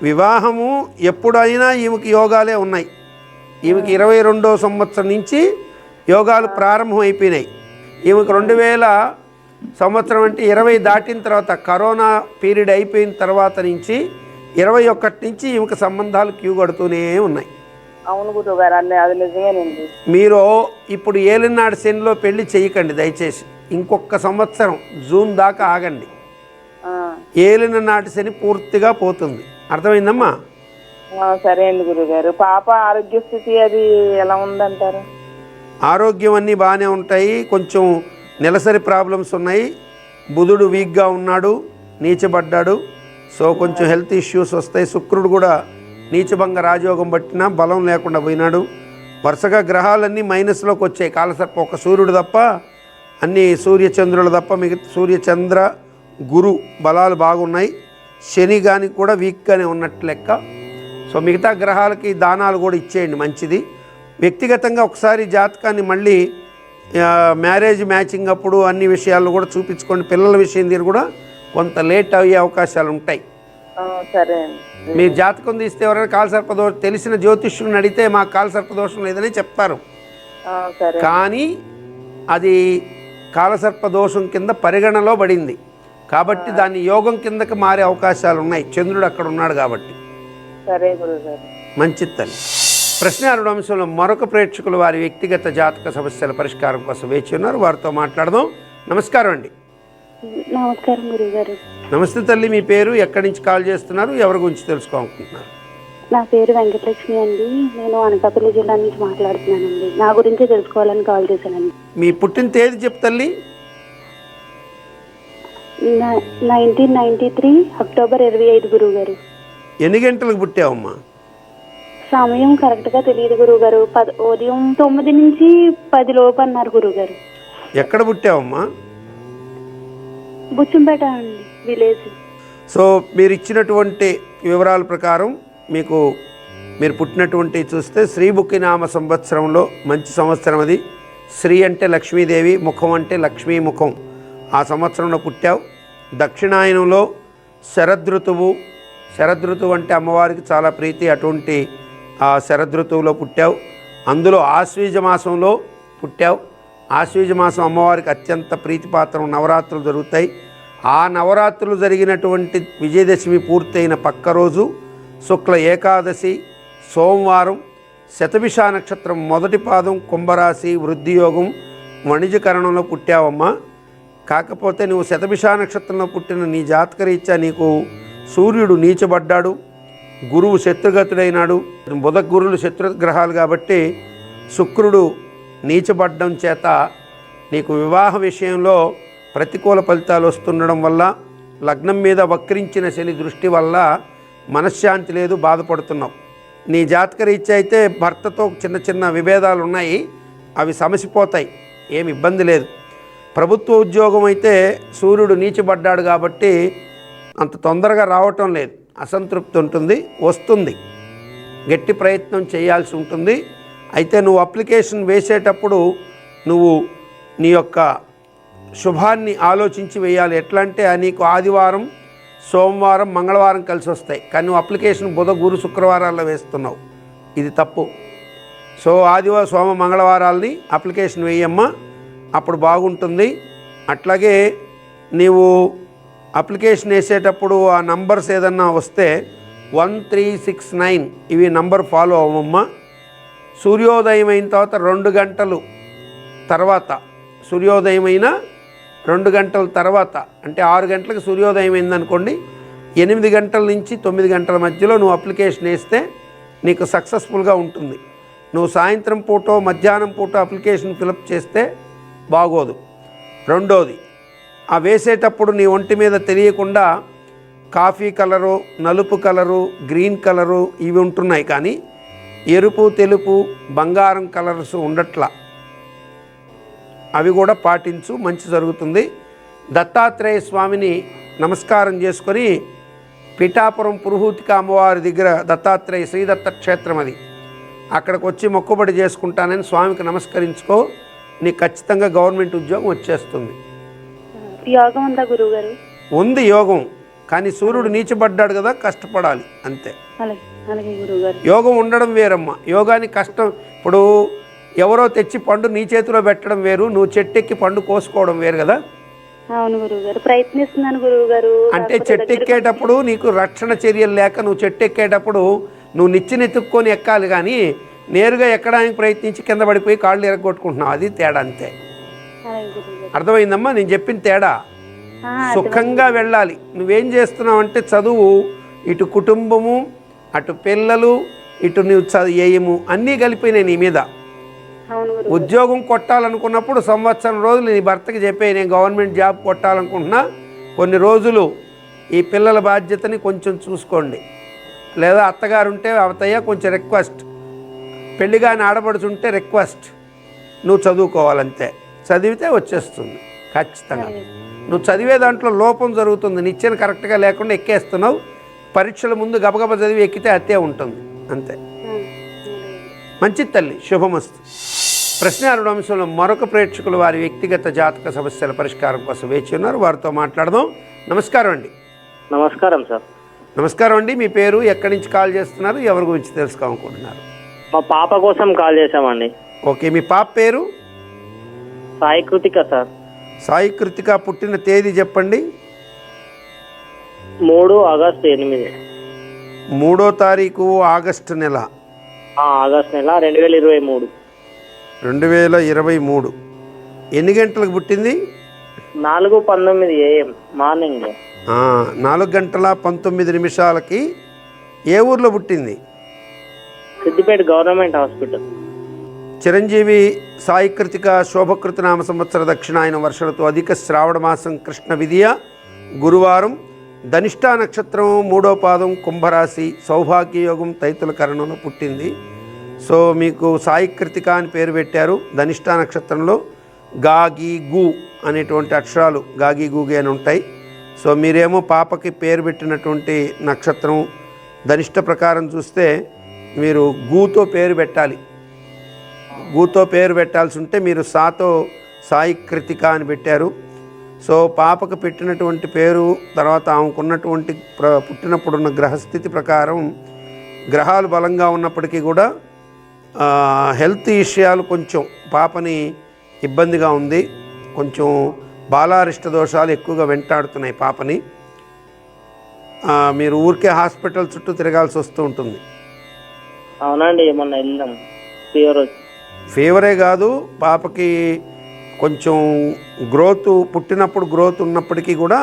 వివాహము ఎప్పుడైనా ఈమెకి యోగాలే ఉన్నాయి. ఈమెకి 22వ సంవత్సరం నుంచి యోగాలు ప్రారంభం అయిపోయినాయి. ఈమెకు 2000 సంవత్సరం అంటే 20 దాటిన తర్వాత కరోనా పీరియడ్ అయిపోయిన తర్వాత నుంచి 21 నుంచి ఈమెకు సంబంధాలు క్యూ కడుతూనే ఉన్నాయి. అవును గురువుగారు, అది నిజమేనండి. మీరు ఇప్పుడు ఏలినాడు శనిలో పెళ్లి చేయకండి దయచేసి. ఇంకొక సంవత్సరం జూన్ దాకా ఆగండి. ఏలిన నాటి శని పూర్తిగా పోతుంది. అర్థమైందమ్మా? సరే అండి గురువుగారు. పాప ఆరోగ్య స్థితి అది ఎలా ఉందంటారు? ఆరోగ్యం అన్నీ బాగానే ఉంటాయి. కొంచెం నెలసరి ప్రాబ్లమ్స్ ఉన్నాయి. బుధుడు వీక్గా ఉన్నాడు, నీచబడ్డాడు. సో కొంచెం హెల్త్ ఇష్యూస్ వస్తాయి. శుక్రుడు కూడా నీచభంగ రాజయోగం పట్టినా బలం లేకుండా పోయినాడు. వరుసగా గ్రహాలన్నీ మైనస్లోకి వచ్చాయి. కాలసర్ప ఒక సూర్యుడు తప్ప అన్ని సూర్యచంద్రులు తప్ప మిగతా సూర్యచంద్ర గురు బలాలు బాగున్నాయి. శని కానీ కూడా వీక్గానే ఉన్నట్టు లెక్క. సో మిగతా గ్రహాలకి దానాలు కూడా ఇచ్చేయండి, మంచిది. వ్యక్తిగతంగా ఒకసారి జాతకాన్ని మళ్ళీ మ్యారేజ్ మ్యాచింగ్ అప్పుడు అన్ని విషయాలు కూడా చూపించుకోండి. పిల్లల విషయం తీరు కూడా కొంత లేట్ అయ్యే అవకాశాలు ఉంటాయి. సరే అండి. మీరు జాతకం తీస్తే ఎవరైనా కాలసర్పదోషం తెలిసిన జ్యోతిష్యుని అడిగితే మాకు కాలసర్పదోషం లేదని చెప్తారు. కానీ అది కాలసర్పదోషం కింద పరిగణలో పడింది కాబట్టి దాన్ని యోగం కిందకి మారే అవకాశాలు ఉన్నాయి. చంద్రుడు అక్కడ ఉన్నాడు కాబట్టి. సరే గురుగారు. మంచిది తల్లి. ప్రశ్నారుడు అంశంలో మరొక ప్రేక్షకులు వారి వ్యక్తిగత జాతక సమస్యల పరిష్కారం కోసం వేచి ఉన్నారు. వారితో మాట్లాడదాం. నమస్కారం అండి. నమస్కారం గురుగారు. నమస్తే తల్లి. మీ పేరు, ఎక్కడి నుంచి కాల్ చేస్తున్నారు, ఎవరి గురించి తెలుసుకోవాలనుకుంటున్నారు? నా పేరు వెంకటలక్ష్మి అండి. నేను అనకాపల్లి జిల్లా నుంచి మాట్లాడుతున్నానండి. నా గురించి తెలుసుకోవాలని కాల్ చేశానండి. మీ పుట్టిన తేదీ చెప్పు తల్లి. 1993 అక్టోబర్ 25 గురువుగారు. ఎన్ని గంటలకు పుట్టావమ్మా? సమయం కరెక్ట్గా తెలియదు గురువుగారు. ఉదయం 9 నుంచి 10 లోపు అన్నారు గురువుగారు. ఎక్కడ పుట్టావమ్మా? బుచ్చంపేట అండి, విలేజ్. సో మీరు ఇచ్చినటువంటి వివరాల ప్రకారం మీరు పుట్టినటువంటి చూస్తే శ్రీముఖి నామ సంవత్సరంలో మంచి సంవత్సరం అది. శ్రీ అంటే లక్ష్మీదేవి, ముఖం అంటే లక్ష్మీ ముఖం. ఆ సంవత్సరంలో పుట్టావు. దక్షిణాయనంలో శరదృతువు అంటే అమ్మవారికి చాలా ప్రీతి. అటువంటి ఆ శరదృతువులో పుట్టావు. అందులో ఆశ్వీజ మాసంలో పుట్టావు. ఆశ్వీజ మాసం అమ్మవారికి అత్యంత ప్రీతిపాత్రం. నవరాత్రులు జరుగుతాయి. ఆ నవరాత్రులు జరిగినటువంటి విజయదశమి పూర్తయిన పక్క రోజు శుక్ల ఏకాదశి సోమవారం, శతభిష నక్షత్రం మొదటి పాదం, కుంభరాశి, వృద్ధియోగం, వణిజకరణంలో పుట్టావమ్మా. కాకపోతే నువ్వు శతభిష నక్షత్రంలో పుట్టిన నీ జాతకరీత్యా నీకు సూర్యుడు నీచబడ్డాడు, గురువు శత్రుగతుడైనాడు. బుధ గురువులు శత్రుగ్రహాలు కాబట్టి శుక్రుడు నీచబడ్డం చేత నీకు వివాహ విషయంలో ప్రతికూల ఫలితాలు వస్తుండడం వల్ల, లగ్నం మీద వక్రించిన శని దృష్టి వల్ల మనశ్శాంతి లేదు, బాధపడుతున్నావు. నీ జాతకరీత్యా అయితే భర్తతో చిన్న చిన్న విభేదాలు ఉన్నాయి, అవి సమసిపోతాయి, ఏమి ఇబ్బంది లేదు. ప్రభుత్వ ఉద్యోగం అయితే సూర్యుడు నీచబడ్డాడు కాబట్టి అంత తొందరగా రావటం లేదు. అసంతృప్తి ఉంటుంది, వస్తుంది, గట్టి ప్రయత్నం చేయాల్సి ఉంటుంది. అయితే నువ్వు అప్లికేషన్ వేసేటప్పుడు నువ్వు నీ యొక్క శుభాన్ని ఆలోచించి వేయాలి. ఎట్లా అంటే నీకు ఆదివారం, సోమవారం, మంగళవారం కలిసి వస్తాయి, కానీ నువ్వు అప్లికేషన్ బుధ, గురు, శుక్రవారాల్లో వేస్తున్నావు. ఇది తప్పు. సో ఆదివారం, సోమ, మంగళవారాలని అప్లికేషన్ వేయమ్మా, అప్పుడు బాగుంటుంది. అట్లాగే నీవు అప్లికేషన్ వేసేటప్పుడు ఆ నంబర్స్ ఏదన్నా వస్తే 1369 ఇవి నంబర్ ఫాలో అవ్వమ్మా. సూర్యోదయం అయిన తర్వాత 2 గంటలు తర్వాత, సూర్యోదయం అయిన 2 గంటల తర్వాత, అంటే 6 గంటలకు సూర్యోదయం అయిందనుకోండి, 8 గంటల నుంచి 9 గంటల మధ్యలో నువ్వు అప్లికేషన్ వేస్తే నీకు సక్సెస్ఫుల్గా ఉంటుంది. నువ్వు సాయంత్రం పూటో మధ్యాహ్నం పూటో అప్లికేషన్ ఫిలప్ చేస్తే బాగోదు. రెండోది, ఆ వేసేటప్పుడు నీ ఒంటి మీద తెలియకుండా కాఫీ కలరు, నలుపు కలరు, గ్రీన్ కలరు ఇవి ఉంటున్నాయి, కానీ ఎరుపు, తెలుపు, బంగారం కలర్స్ ఉండట్లా. అవి కూడా పాటించు, మంచి జరుగుతుంది. దత్తాత్రేయ స్వామిని నమస్కారం చేసుకొని పిఠాపురం పురుహూతిక అమ్మవారి దగ్గర దత్తాత్రేయ శ్రీదత్త క్షేత్రం అది, అక్కడికి వచ్చి మొక్కుబడి చేసుకుంటానని స్వామికి నమస్కరించుకో. నీకు ఖచ్చితంగా గవర్నమెంట్ ఉద్యోగం వచ్చేస్తుంది. యోగం ఉందా గురువు గారు? ఉంది యోగం, కానీ సూర్యుడు నీచబడ్డాడు కదా, కష్టపడాలి అంతే. అలాగే గురువు గారు. యోగం ఉండడం వేరమ్మా, యోగానికి కష్టం. ఇప్పుడు ఎవరో తెచ్చి పండు నీ చేతిలో పెట్టడం వేరు, నువ్వు చెట్టెక్కి పండు కోసుకోవడం వేరు కదా. అవును గురువు గారు, ప్రయత్నిస్తున్నాను గురువు గారు. అంటే చెట్టు ఎక్కేటప్పుడు నీకు రక్షణ చర్యలు లేక నువ్వు చెట్టు ఎక్కేటప్పుడు నువ్వు నిచ్చెనెత్తుక్కొని ఎక్కాలి, కానీ నేరుగా ఎక్కడానికి ప్రయత్నించి కింద పడిపోయి కాళ్ళు ఎరగొట్టుకుంటున్నావు. అది తేడా అంతే. అర్థమైందమ్మా నేను చెప్పిన తేడా? సుఖంగా వెళ్ళాలి. నువ్వేం చేస్తున్నావు అంటే చదువు, ఇటు కుటుంబము, అటు పిల్లలు, ఇటు నువ్వు వ్యయము అన్నీ కలిపినాయి నీ మీద. ఉద్యోగం కొట్టాలనుకున్నప్పుడు సంవత్సరం రోజులు నీ భర్తకి చెప్పే, నేను గవర్నమెంట్ జాబ్ కొట్టాలనుకుంటున్నా, కొన్ని రోజులు ఈ పిల్లల బాధ్యతని కొంచెం చూసుకోండి, లేదా అత్తగారు ఉంటే అవతయ్య కొంచెం రిక్వెస్ట్, పెళ్ళిగాని ఆడపడుచుంటే రిక్వెస్ట్, నువ్వు చదువుకోవాలంతే. చదివితే వచ్చేస్తుంది ఖచ్చితంగా. నువ్వు చదివే దాంట్లో లోపం జరుగుతుంది, నిచ్చెన కరెక్ట్గా లేకుండా ఎక్కేస్తున్నావు. పరీక్షల ముందు గబగబ చదివి ఎక్కితే అత్తే ఉంటుంది అంతే. మంచిది తల్లి, శుభమస్తు. ప్రశ్నారుడు అంశంలో మరొక ప్రేక్షకులు వారి వ్యక్తిగత జాతక సమస్యల పరిష్కారం కోసం వేచి ఉన్నారు, వారితో మాట్లాడదాం. నమస్కారం అండి. నమస్కారం సార్. నమస్కారం అండి. మీ పేరు, ఎక్కడి నుంచి కాల్ చేస్తున్నారు, ఎవరి గురించి తెలుసుకోవాలనుకుంటున్నారు? మా పాప కోసం కాల్ చేసామండి. ఓకే, మీ పాప పేరు? సాయి కృతిక సార్. సాయి కృతిక, పుట్టిన తేదీ చెప్పండి. 3 ఆగస్టు 8. 3వ తారీఖు ఆగస్టు నెల. ఆగస్టు నెల 2023. 2023. ఎన్ని గంటలకు పుట్టింది? 4:19 AM మార్నింగ్. 4:19 ఏ ఊర్లో పుట్టింది? Siddipet government hospital. చిరంజీవి సాయి కృతిక శోభకృత నామ సంవత్సర దక్షిణాయన వర్షలతో అధిక శ్రావణ మాసం కృష్ణ విధియ గురువారం, ధనిష్టా నక్షత్రం 3వ పాదం, కుంభరాశి, సౌభాగ్యయోగం, తైతుల కరణంలో పుట్టింది. సో మీకు సాయి కృతిక అని పేరు పెట్టారు. ధనిష్టా నక్షత్రంలో గా, గీ, గు అనేటువంటి అక్షరాలు గాగి గూగి అని ఉంటాయి. సో మీరేమో పాపకి పేరు పెట్టినటువంటి నక్షత్రం ధనిష్ట ప్రకారం చూస్తే మీరు గూతో పేరు పెట్టాలి. గూతో పేరు పెట్టాల్సి ఉంటే మీరు సాతో సాయి కృతిక అని పెట్టారు. సో పాపకు పెట్టినటువంటి పేరు తర్వాత ఆమెకున్నటువంటి పుట్టినప్పుడున్న గ్రహస్థితి ప్రకారం గ్రహాలు బలంగా ఉన్నప్పటికీ కూడా హెల్త్ విషయాలు కొంచెం పాపని ఇబ్బందిగా ఉంది. కొంచెం బాలారిష్ట దోషాలు ఎక్కువగా వెంటాడుతున్నాయి పాపని. మీరు ఊరికే హాస్పిటల్ చుట్టూ తిరగాల్సి వస్తూ ఉంటుంది. అవునండి, మొన్న వెళ్ళాం. ఫీవరే కాదు, పాపకి కొంచెం గ్రోత్, పుట్టినప్పుడు గ్రోత్ ఉన్నప్పటికీ కూడా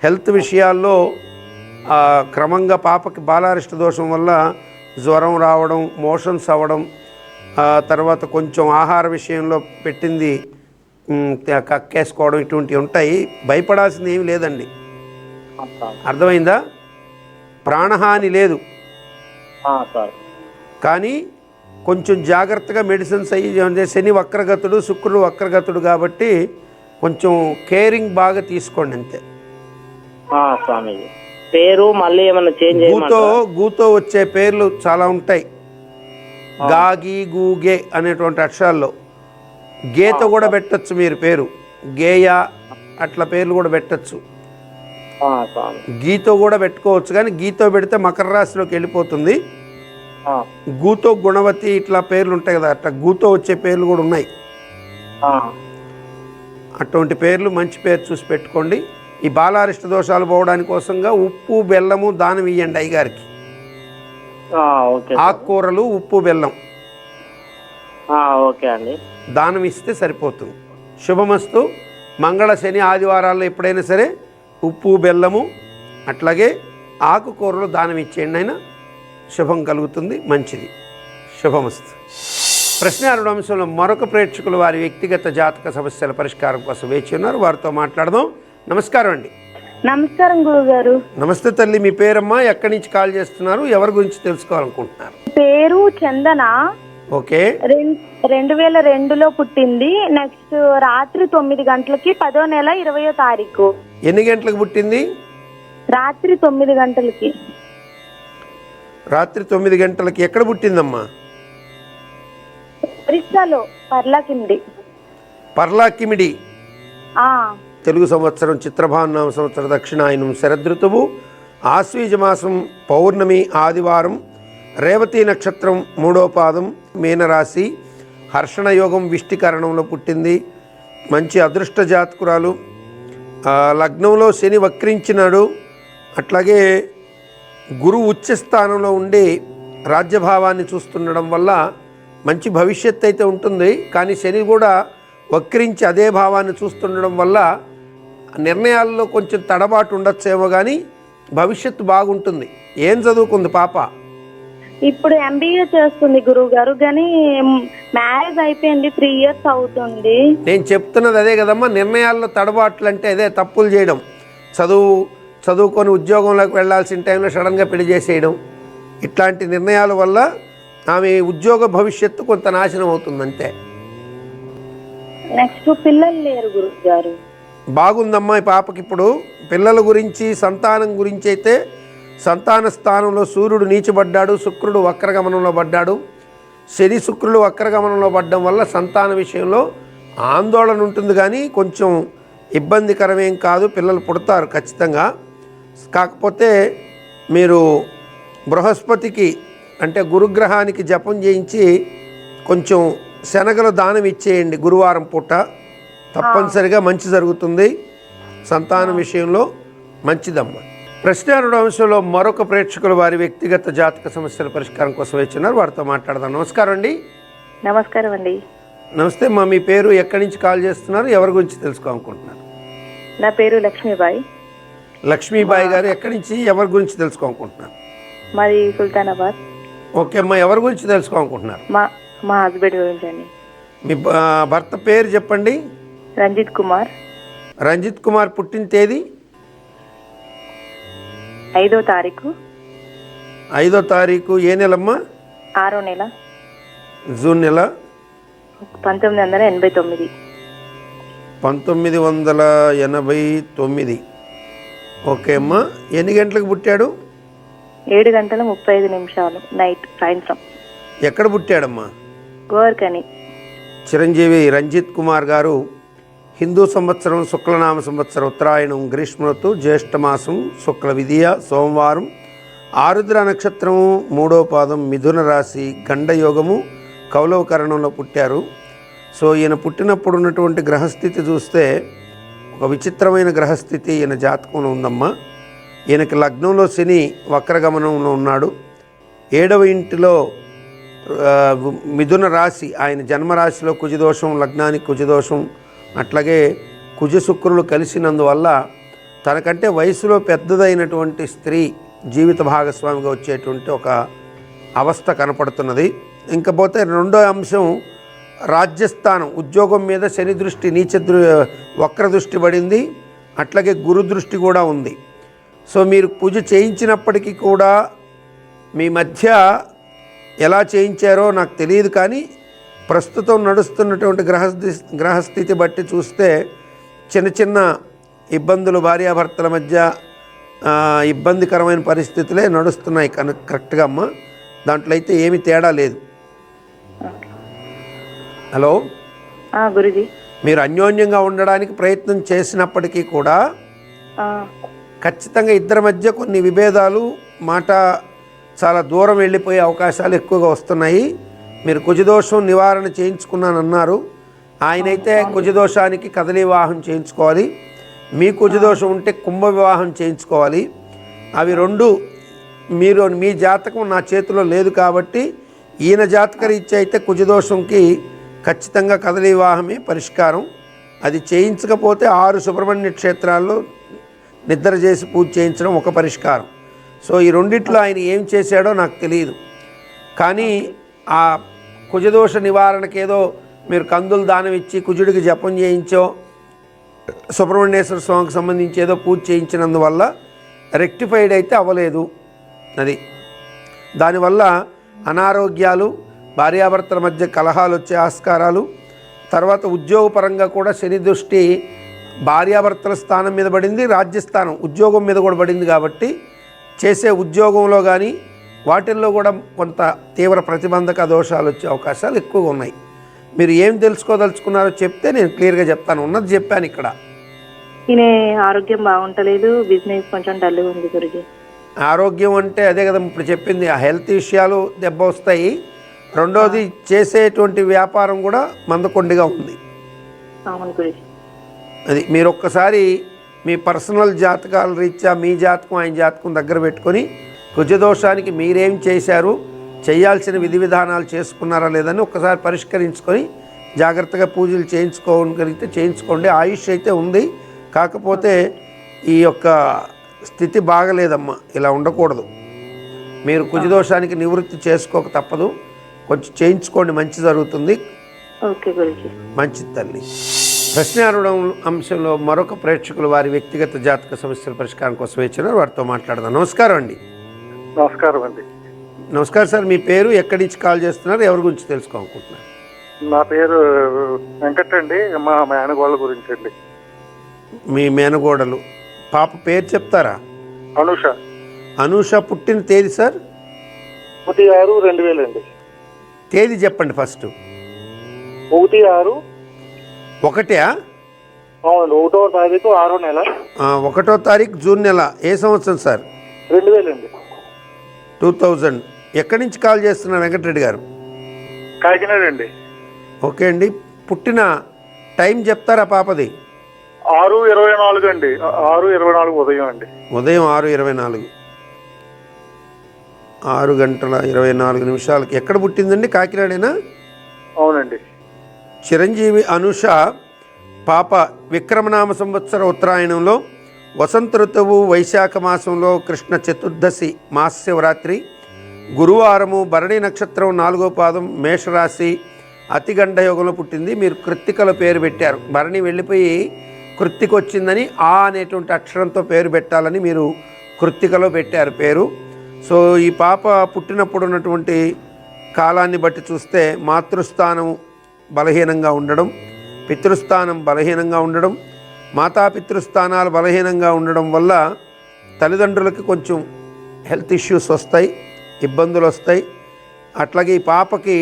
హెల్త్ విషయాల్లో క్రమంగా పాపకి బాలారిష్ట దోషం వల్ల జ్వరం రావడం, మోషన్స్ అవ్వడం, తర్వాత కొంచెం ఆహార విషయంలో పెట్టింది కక్కేసుకోవడం, ఇటువంటివి ఉంటాయి. భయపడాల్సింది ఏమి లేదండి. అర్థమైందా? ప్రాణహాని లేదు, కానీ కొంచెం జాగ్రత్తగా మెడిసిన్స్ అయ్యి, శని వక్రగతుడు, శుక్రుడు వక్రగతుడు కాబట్టి కొంచెం కేరింగ్ బాగా తీసుకోండి అంతే. పేరు మళ్ళీ ఏమన్నా చేంజ్ గూతో వచ్చే పేర్లు చాలా ఉంటాయి. గాగి గూగే అనేటువంటి అక్షరాల్లో గేతో కూడా పెట్టచ్చు. మీరు పేరు గేయ అట్లా పేర్లు కూడా పెట్టచ్చు. గీతో కూడా పెట్టుకోవచ్చు, కానీ గీతో పెడితే మకర రాశిలోకి వెళ్ళిపోతుంది. గూతో గుణవతి ఇట్లా పేర్లు ఉంటాయి కదా, అట్లా గూతో వచ్చే పేర్లు కూడా ఉన్నాయి. అటువంటి పేర్లు మంచి పేరు చూసి పెట్టుకోండి. ఈ బాలారిష్ట దోషాలు పోవడానికి కోసంగా ఉప్పు బెల్లము దానం ఇవ్వండి అయ్యగారికి. ఆకుకూరలు ఉప్పు బెల్లం ఓకే అండి దానం ఇస్తే సరిపోతుంది. శుభమస్తు. మంగళ శని ఆదివారాల్లో ఎప్పుడైనా సరే ఉప్పు బెల్లము అట్లాగే ఆకుకూరలు దానం ఇచ్చేయండి, అయినా శుభం కలుగుతుంది, మంచిది. శుభమస్తు. ప్రశ్నారుడు అంశంలో మరొక ప్రేక్షకులు వారి వ్యక్తిగత జాతక సమస్యల పరిష్కారం కోసం వేచి ఉన్నారు. వారితో మాట్లాడదాం. నమస్కారం అండి. నమస్కారం గురుగారు. నమస్తే తల్లి. మీ పేరమ్మా, ఎక్కడి నుంచి కాల్ చేస్తున్నారు, ఎవరి గురించి తెలుసుకోవాలనుకుంటున్నారు? పేరు చందన. ఓకే. 2002లో పుట్టింది. నెక్స్ట్ రాత్రి 9 గంటలకి 10వ నెల 20వ తారీఖు. ఎన్ని గంటలకు పుట్టింది? రాత్రి 9 గంటలకి. రాత్రి 9 గంటలకి. ఎక్కడ పుట్టిందమ్మా? ఒరిస్సాలో పర్లాకిమిడి. పర్లాకిమిడి. తెలుగు సంవత్సరం చిత్రభానునామ సంవత్సర దక్షిణాయనం శరదృతువు, ఆశ్వీజ మాసం పౌర్ణమి ఆదివారం, రేవతి నక్షత్రం 3వ పాదం, మీనరాశి, హర్షణ యోగం విష్టికరణంలో పుట్టింది. మంచి అదృష్ట జాతకురాలు. లగ్నంలో శని వక్రించినాడు. అట్లాగే గురువు ఉచ్చ స్థానంలో ఉండి రాజ్యభావాన్ని చూస్తుండడం వల్ల మంచి భవిష్యత్తు అయితే ఉంటుంది. కానీ శని కూడా వక్రించి అదే భావాన్ని చూస్తుండడం వల్ల నిర్ణయాల్లో కొంచెం తడబాటు ఉండొచ్చేమో, కానీ భవిష్యత్తు బాగుంటుంది. ఏం చదువుకుంది పాప? ఇప్పుడు MBA చేస్తుంది గురువు గారు, కానీ మ్యారేజ్ అయిపోయింది, 3 years అవుతుంది. నేను చెప్తున్నది అదే కదమ్మా. నిర్ణయాల్లో తడబాట్లు అంటే అదే తప్పులు చేయడం. చదువుకొని ఉద్యోగంలోకి వెళ్ళాల్సిన టైంలో సడన్గా పెళ్లి చేసేయడం, ఇట్లాంటి నిర్ణయాల వల్ల ఆమె ఉద్యోగ భవిష్యత్తు కొంత నాశనం అవుతుంది అంతే. నెక్స్ట్ పిల్లలు లేరు గురువు గారు. బాగుందమ్మా ఈ పాపకి. ఇప్పుడు పిల్లల గురించి సంతానం గురించి అయితే సంతాన స్థానంలో సూర్యుడు నీచబడ్డాడు, శుక్రుడు వక్రగమనంలో పడ్డాడు. శని శుక్రుడు వక్రగమనంలో పడ్డం వల్ల సంతాన విషయంలో ఆందోళన ఉంటుంది, కానీ కొంచెం ఇబ్బందికరమేం కాదు. పిల్లలు పుడతారు ఖచ్చితంగా. కాకపోతే మీరు బృహస్పతికి అంటే గురుగ్రహానికి జపం చేయించి కొంచెం శనగలు దానం ఇచ్చేయండి గురువారం పూట. తప్పనిసరిగా మంచి జరుగుతుంది. సంతాన విషయంలో మంచిదమ్మా. ప్రశ్నారుడు అంశంలో మరొక ప్రేక్షకులు వారి వ్యక్తిగత జాతక సమస్యల పరిష్కారం కోసం వచ్చినారు. వారితో మాట్లాడదాం. నమస్కారం అండి. నమస్కారం అండి. నమస్తే అమ్మా. మీ పేరు, ఎక్కడి నుంచి కాల్ చేస్తున్నారు, ఎవరి గురించి తెలుసుకోవాలనుకుంటున్నారు? నా పేరు లక్ష్మీబాయి. లక్ష్మీబాయి గారు ఎక్కడి నుంచి, ఎవరి గురించి తెలుసుకోవాలనుకుంటున్నారు? మాది సుల్తానాబాద్. ఓకే అమ్మా. ఎవరి గురించి తెలుసుకోవాలనుకుంటున్నారు? మా హస్బెండ్ గురించి అండి. మీ భర్త పేరు చెప్పండి. రంజిత్ కుమార్. రంజిత్ కుమార్ పుట్టిన తేదీ? 5వ తారీఖు. 5వ తారీఖు. ఏ నెలమ్మా? 6వ నెల. జూన్ నెల. 1989. 1989. ఓకే అమ్మా. ఎన్ని గంటలకు పుట్టాడు? 7:35 నైట్, సాయంత్రం. ఎక్కడ పుట్టాడమ్మా? గోవర్కని. చిరంజీవి రంజిత్ కుమార్ గారు హిందూ సంవత్సరం శుక్లనామ సంవత్సరం ఉత్తరాయణం గ్రీష్మ ఋతువు జ్యేష్ఠమాసం శుక్ల విధియ సోమవారం, ఆరుద్ర నక్షత్రము 3వ పాదం, మిథున రాశి, గండయోగము, కౌలవకరణంలో పుట్టారు. సో ఈయన పుట్టినప్పుడు ఉన్నటువంటి గ్రహస్థితి చూస్తే ఒక విచిత్రమైన గ్రహస్థితి ఈయన జాతకంలో ఉందమ్మా. ఈయనకి లగ్నంలో శని వక్రగమనంలో ఉన్నాడు. 7వ ఇంటిలో మిథున రాశి, ఆయన జన్మరాశిలో కుజదోషం, లగ్నానికి కుజదోషం, అట్లాగే కుజ శుక్రులు కలిసినందువల్ల తనకంటే వయసులో పెద్దదైనటువంటి స్త్రీ జీవిత భాగస్వామిగా వచ్చేటువంటి ఒక అవస్థ కనపడుతున్నది. ఇంకపోతే రెండో అంశం రాజ్యస్థానం, ఉద్యోగం మీద శని దృష్టి, వక్ర దృష్టి పడింది. అట్లాగే గురు దృష్టి కూడా ఉంది. సో మీరు పూజ చేయించినప్పటికీ కూడా మీ మధ్య ఎలా చేయించారో నాకు తెలియదు, కానీ ప్రస్తుతం నడుస్తున్నటువంటి గ్రహస్థితి బట్టి చూస్తే చిన్న చిన్న ఇబ్బందులు భార్యాభర్తల మధ్య ఇబ్బందికరమైన పరిస్థితులే నడుస్తున్నాయి కరెక్ట్గా అమ్మ. దాంట్లో అయితే ఏమీ తేడా లేదు. హలో గురుజీ. మీరు అన్యోన్యంగా ఉండడానికి ప్రయత్నం చేసినప్పటికీ కూడా ఖచ్చితంగా ఇద్దరి మధ్య కొన్ని విభేదాలు, మాట చాలా దూరం వెళ్ళిపోయే అవకాశాలు ఎక్కువగా వస్తున్నాయి. మీరు కుజదోషం నివారణ చేయించుకున్నానన్నారు. ఆయనైతే కుజదోషానికి కదలి వివాహం చేయించుకోవాలి. మీ కుజదోషం ఉంటే కుంభ వివాహం చేయించుకోవాలి. అవి రెండు మీ జాతకం నా చేతిలో లేదు కాబట్టి ఈయన జాతకరీత్యా అయితే కుజదోషంకి ఖచ్చితంగా కదలి వివాహమే పరిష్కారం. అది చేయించకపోతే 6 సుబ్రహ్మణ్య క్షేత్రాల్లో నిద్ర చేసి పూజ చేయించడం ఒక పరిష్కారం. సో ఈ రెండిట్లో ఆయన ఏం చేశాడో నాకు తెలియదు. కానీ ఆ కుజదోష నివారణకి ఏదో మీరు కందులు దానం ఇచ్చి కుజుడికి జపం చేయించో, సుబ్రహ్మణ్యేశ్వర స్వామికి సంబంధించి ఏదో పూజ చేయించినందువల్ల రెక్టిఫైడ్ అయితే అవ్వలేదు. అది దానివల్ల అనారోగ్యాలు, భార్యాభర్తల మధ్య కలహాలు వచ్చే ఆస్కారాలు, తర్వాత ఉద్యోగపరంగా కూడా శని దృష్టి భార్యాభర్తల స్థానం మీద పడింది, రాజ్యస్థానం ఉద్యోగం మీద కూడా పడింది. కాబట్టి చేసే ఉద్యోగంలో కానీ వాటిల్లో కూడా కొంత తీవ్ర ప్రతిబంధక దోషాలు వచ్చే అవకాశాలు ఎక్కువగా ఉన్నాయి. మీరు ఏం తెలుసుకోదలుచుకున్నారో చెప్తే నేను క్లియర్గా చెప్తాను. ఉన్నది చెప్పాను. ఇక్కడ ఈయన ఆరోగ్యం బాగుంటలేదు, బిజినెస్ కొంచెం డల్గా ఉంది గురుజీ. ఆరోగ్యం అంటే అదే కదా ఇప్పుడు చెప్పింది, ఆ హెల్త్ విషయాలు దెబ్బ వస్తాయి. రెండోది చేసేటువంటి వ్యాపారం కూడా మందకొండిగా ఉంది. అవును గురుజీ. అది మీరు ఒక్కసారి మీ పర్సనల్ జాతకాల రీత్యా మీ జాతకం ఆయన జాతకం దగ్గర పెట్టుకొని కుజదోషానికి మీరేం చేశారు, చేయాల్సిన విధి విధానాలు చేసుకున్నారా లేదని ఒక్కసారి పరిష్కరించుకొని జాగ్రత్తగా పూజలు చేయించుకోగలిగితే చేయించుకోండి. ఆయుష్ అయితే ఉంది, కాకపోతే ఈ యొక్క స్థితి బాగలేదమ్మా. ఇలా ఉండకూడదు. మీరు కుజదోషానికి నివృత్తి చేసుకోక తప్పదు. కొంచెం చేయించుకోండి, మంచి జరుగుతుంది. ఓకే గురుజీ. మంచిది తల్లి. ప్రశ్నారుడం అంశంలో మరొక ప్రేక్షకులు వారి వ్యక్తిగత జాతక సమస్యల పరిష్కారం కోసం వచ్చినారు. వారితో మాట్లాడదాం. నమస్కారం అండి. నమస్కారం అండి. నమస్కారం సార్. మీ పేరు, ఎక్కడి నుంచి కాల్ చేస్తున్నారు, ఎవరి గురించి తెలుసుకోవాలనుకుంటున్నారు? నా పేరు వెంకట్ అండి. మా మేనగోళ్ళ గురించి అండి. మీ మేనగోడలు పాప పేరు చెప్తారా? అనూష. అనూష పుట్టిన తేదీ సార్? 1/6/2000 అండి. తేదీ చెప్పండి ఫస్ట్. 1/6. 1 అవునండి. 1వ తారీఖు 6వ నెల. 1వ తారీఖు జూన్ నెల. ఏ సంవత్సరం సార్? 2000 అండి. 2000. ఎక్కడి నుంచి కాల్ చేస్తున్నారు వెంకటరెడ్డి గారు? కాకినాడ అండి. ఓకే అండి. పుట్టిన టైం చెప్తారా పాపది? 6:24 అండి. 6:24 ఉదయం అండి. ఉదయం 6:24, 6:24. ఎక్కడ పుట్టిందండి? కాకినాడేనా? అవునండి. చిరంజీవి అనూష పాప విక్రమనామ సంవత్సర ఉత్తరాయణంలో వసంత ఋతువు వైశాఖ మాసంలో కృష్ణ చతుర్దశి మహాశివరాత్రి గురువారము భరణి నక్షత్రం 4వ పాదం మేషరాశి అతిగండ యోగంలో పుట్టింది. మీరు కృత్తికల పేరు పెట్టారు. భరణి వెళ్ళిపోయి కృత్తిక వచ్చిందని ఆ అనేటువంటి అక్షరంతో పేరు పెట్టాలని మీరు కృత్తికలో పెట్టారు పేరు. సో ఈ పాప పుట్టినప్పుడు ఉన్నటువంటి కాలాన్ని బట్టి చూస్తే మాతృస్థానం బలహీనంగా ఉండడం, పితృస్థానం బలహీనంగా ఉండడం, మాతాపితృస్థానాలు బలహీనంగా ఉండడం వల్ల తల్లిదండ్రులకి కొంచెం హెల్త్ ఇష్యూస్ వస్తాయి, ఇబ్బందులు వస్తాయి. అట్లాగే ఈ పాపకి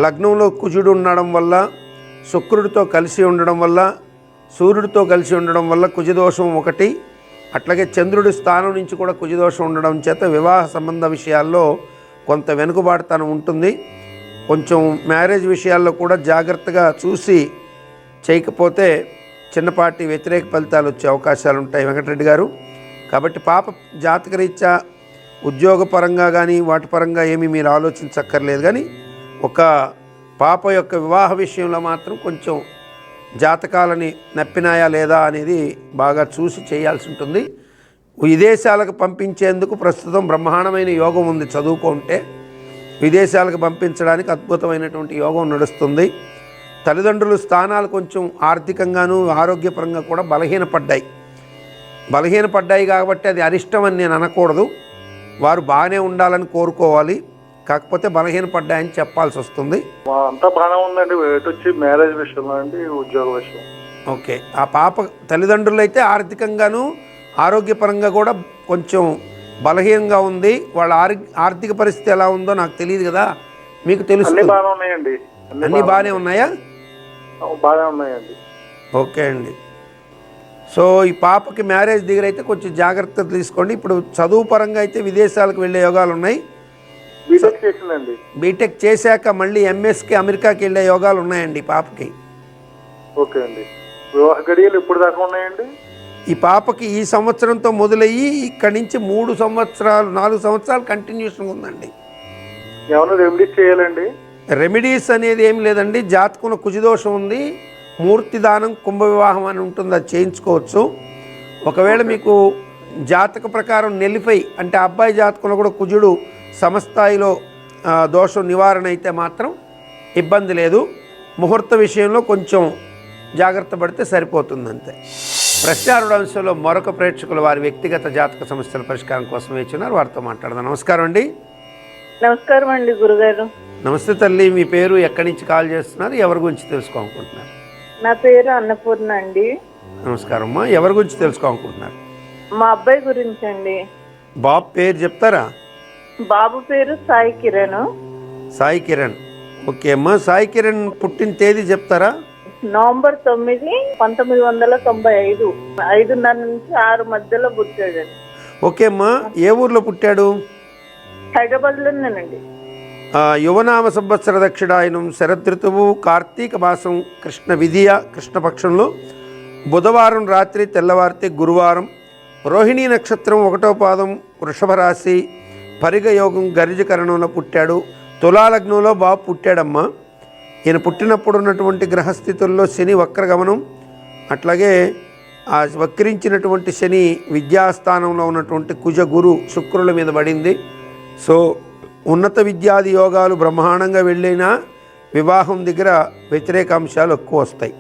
లగ్నంలో కుజుడు ఉండడం వల్ల, శుక్రుడితో కలిసి ఉండడం వల్ల, సూర్యుడితో కలిసి ఉండడం వల్ల కుజదోషం ఒకటి, అట్లాగే చంద్రుడి స్థానం నుంచి కూడా కుజదోషం ఉండడం చేత వివాహ సంబంధ విషయాల్లో కొంత వెనుకబాటుతనం ఉంటుంది. కొంచెం మ్యారేజ్ విషయాల్లో కూడా జాగ్రత్తగా చూసి చేయకపోతే చిన్నపాటి వ్యతిరేక ఫలితాలు వచ్చే అవకాశాలు ఉంటాయి వెంకటరెడ్డి గారు. కాబట్టి పాప జాతకరీత్యా ఉద్యోగపరంగా కానీ వాటి పరంగా ఏమీ మీరు ఆలోచించక్కర్లేదు. కానీ ఒక పాప యొక్క వివాహ విషయంలో మాత్రం కొంచెం జాతకాలని నప్పినాయా లేదా అనేది బాగా చూసి చేయాల్సి ఉంటుంది. విదేశాలకు పంపించేందుకు ప్రస్తుతం బ్రహ్మాండమైన యోగం ఉంది. చదువుకుంటే విదేశాలకు పంపించడానికి అద్భుతమైనటువంటి యోగం నడుస్తుంది. తల్లిదండ్రుల స్థానాలు కొంచెం ఆర్థికంగాను ఆరోగ్యపరంగా కూడా బలహీనపడ్డాయి కాబట్టి అది అరిష్టం అని నేను అనకూడదు. వారు బాగానే ఉండాలని కోరుకోవాలి. కాకపోతే బలహీనపడ్డాయని చెప్పాల్సి వస్తుంది. అంతా బాగానే ఉందండి. వచ్చి మ్యారేజ్ విషయంలో అండి, ఉద్యోగ విషయం. ఓకే. ఆ పాప తల్లిదండ్రులు అయితే ఆర్థికంగాను ఆరోగ్యపరంగా కూడా కొంచెం బలహీనంగా ఉంది. వాళ్ళ ఆర్థిక పరిస్థితి ఎలా ఉందో నాకు తెలియదు కదా, మీకు అన్ని తెలుస్తుంది. బాగానే ఉన్నాయండి. అన్నీ బాగానే ఉన్నాయా? బాగానే ఉన్నాయండి. ఓకే అండి. సో ఈ పాపకి మ్యారేజ్ దగ్గర అయితే కొంచెం జాగ్రత్తలు తీసుకోండి. ఇప్పుడు చదువు పరంగా అయితే విదేశాలకు వెళ్ళే యోగాలు ఉన్నాయి. బీటెక్ చేసిందండి. బీటెక్ చేశాక మళ్ళీ ఎంఎస్కి అమెరికాకి వెళ్ళే యోగాలు ఉన్నాయండి పాపకి. ఓకే అండి. వివాహ గడియలు ఎప్పుడు దాకా ఉన్నాయండి? ఈ పాపకి ఈ సంవత్సరంతో మొదలయ్యి ఇక్కడి నుంచి 3 సంవత్సరాలు 4 సంవత్సరాలు కంటిన్యూషన్ ఉందండి. ఏమైనా రెమెడీస్ చేయాలండి? రెమెడీస్ అనేది ఏం లేదండి. జాతకంలో కుజదోషం ఉంది, మూర్తి దానం కుంభ వివాహం అని ఉంటుంది, అది చేయించుకోవచ్చు. ఒకవేళ మీకు జాతక ప్రకారం నెలిఫై అంటే అబ్బాయి జాతకంలో కూడా కుజుడు సమస్థాయిలో దోషం నివారణ అయితే మాత్రం ఇబ్బంది లేదు. ముహూర్త విషయంలో కొంచెం జాగ్రత్త పడితే సరిపోతుంది అంతే. ప్రశ్నారుడు అంశంలో మరొక ప్రేక్షకులు వారి వ్యక్తిగత జాతక సమస్యల పరిష్కారం కోసం వేచున్నారు, వారితో మాట్లాడదాం. నమస్కారం అండి. నమస్కారం అండి గురుగారు. నమస్తే తల్లి, మీ పేరు, ఎక్కడి నుంచి కాల్ చేస్తున్నారు, ఎవరి గురించి తెలుసుకోవాలనుకుంటున్నారు? నా పేరు అన్నపూర్ణ అండి. నమస్కారం అమ్మా, ఎవరి గురించి తెలుసుకోవాలనుకుంటున్నారు? మా అబ్బాయి గురించి అండి. బాబు పేరు చెప్తారా? బాబు పేరు సాయి కిరణ్. సాయి కిరణ్. ఓకే అమ్మా, సాయి కిరణ్ పుట్టిన తేదీ చెప్తారా? నవంబర్ 9, 1995, 5:30 నుంచి 6 మధ్యలో పుట్టాడండి. ఓకే అమ్మా, ఏ ఊర్లో పుట్టాడు? హైదరాబాద్లోనేనండి. యువనామ సంవత్సర దక్షిణాయనం, శరదృతువు, కార్తీక మాసం, కృష్ణ విధియ కృష్ణపక్షంలో బుధవారం రాత్రి తెల్లవారితే గురువారం, రోహిణీ నక్షత్రం 1వ పాదం, వృషభ రాశి, పరిగ యోగం, గరిజకరణంలో పుట్టాడు. తులాలగ్నంలో బాబు పుట్టాడమ్మా. ఈయన పుట్టినప్పుడు ఉన్నటువంటి గ్రహస్థితుల్లో శని వక్రగమనం, అట్లాగే ఆ వక్రించినటువంటి శని విద్యాస్థానంలో ఉన్నటువంటి కుజ గురు శుక్రుల మీద పడింది. సో ఉన్నత విద్యాది యోగాలు బ్రహ్మాండంగా వెళ్ళినా వివాహం దగ్గర వ్యతిరేక అంశాలు ఎక్కువ వస్తాయి.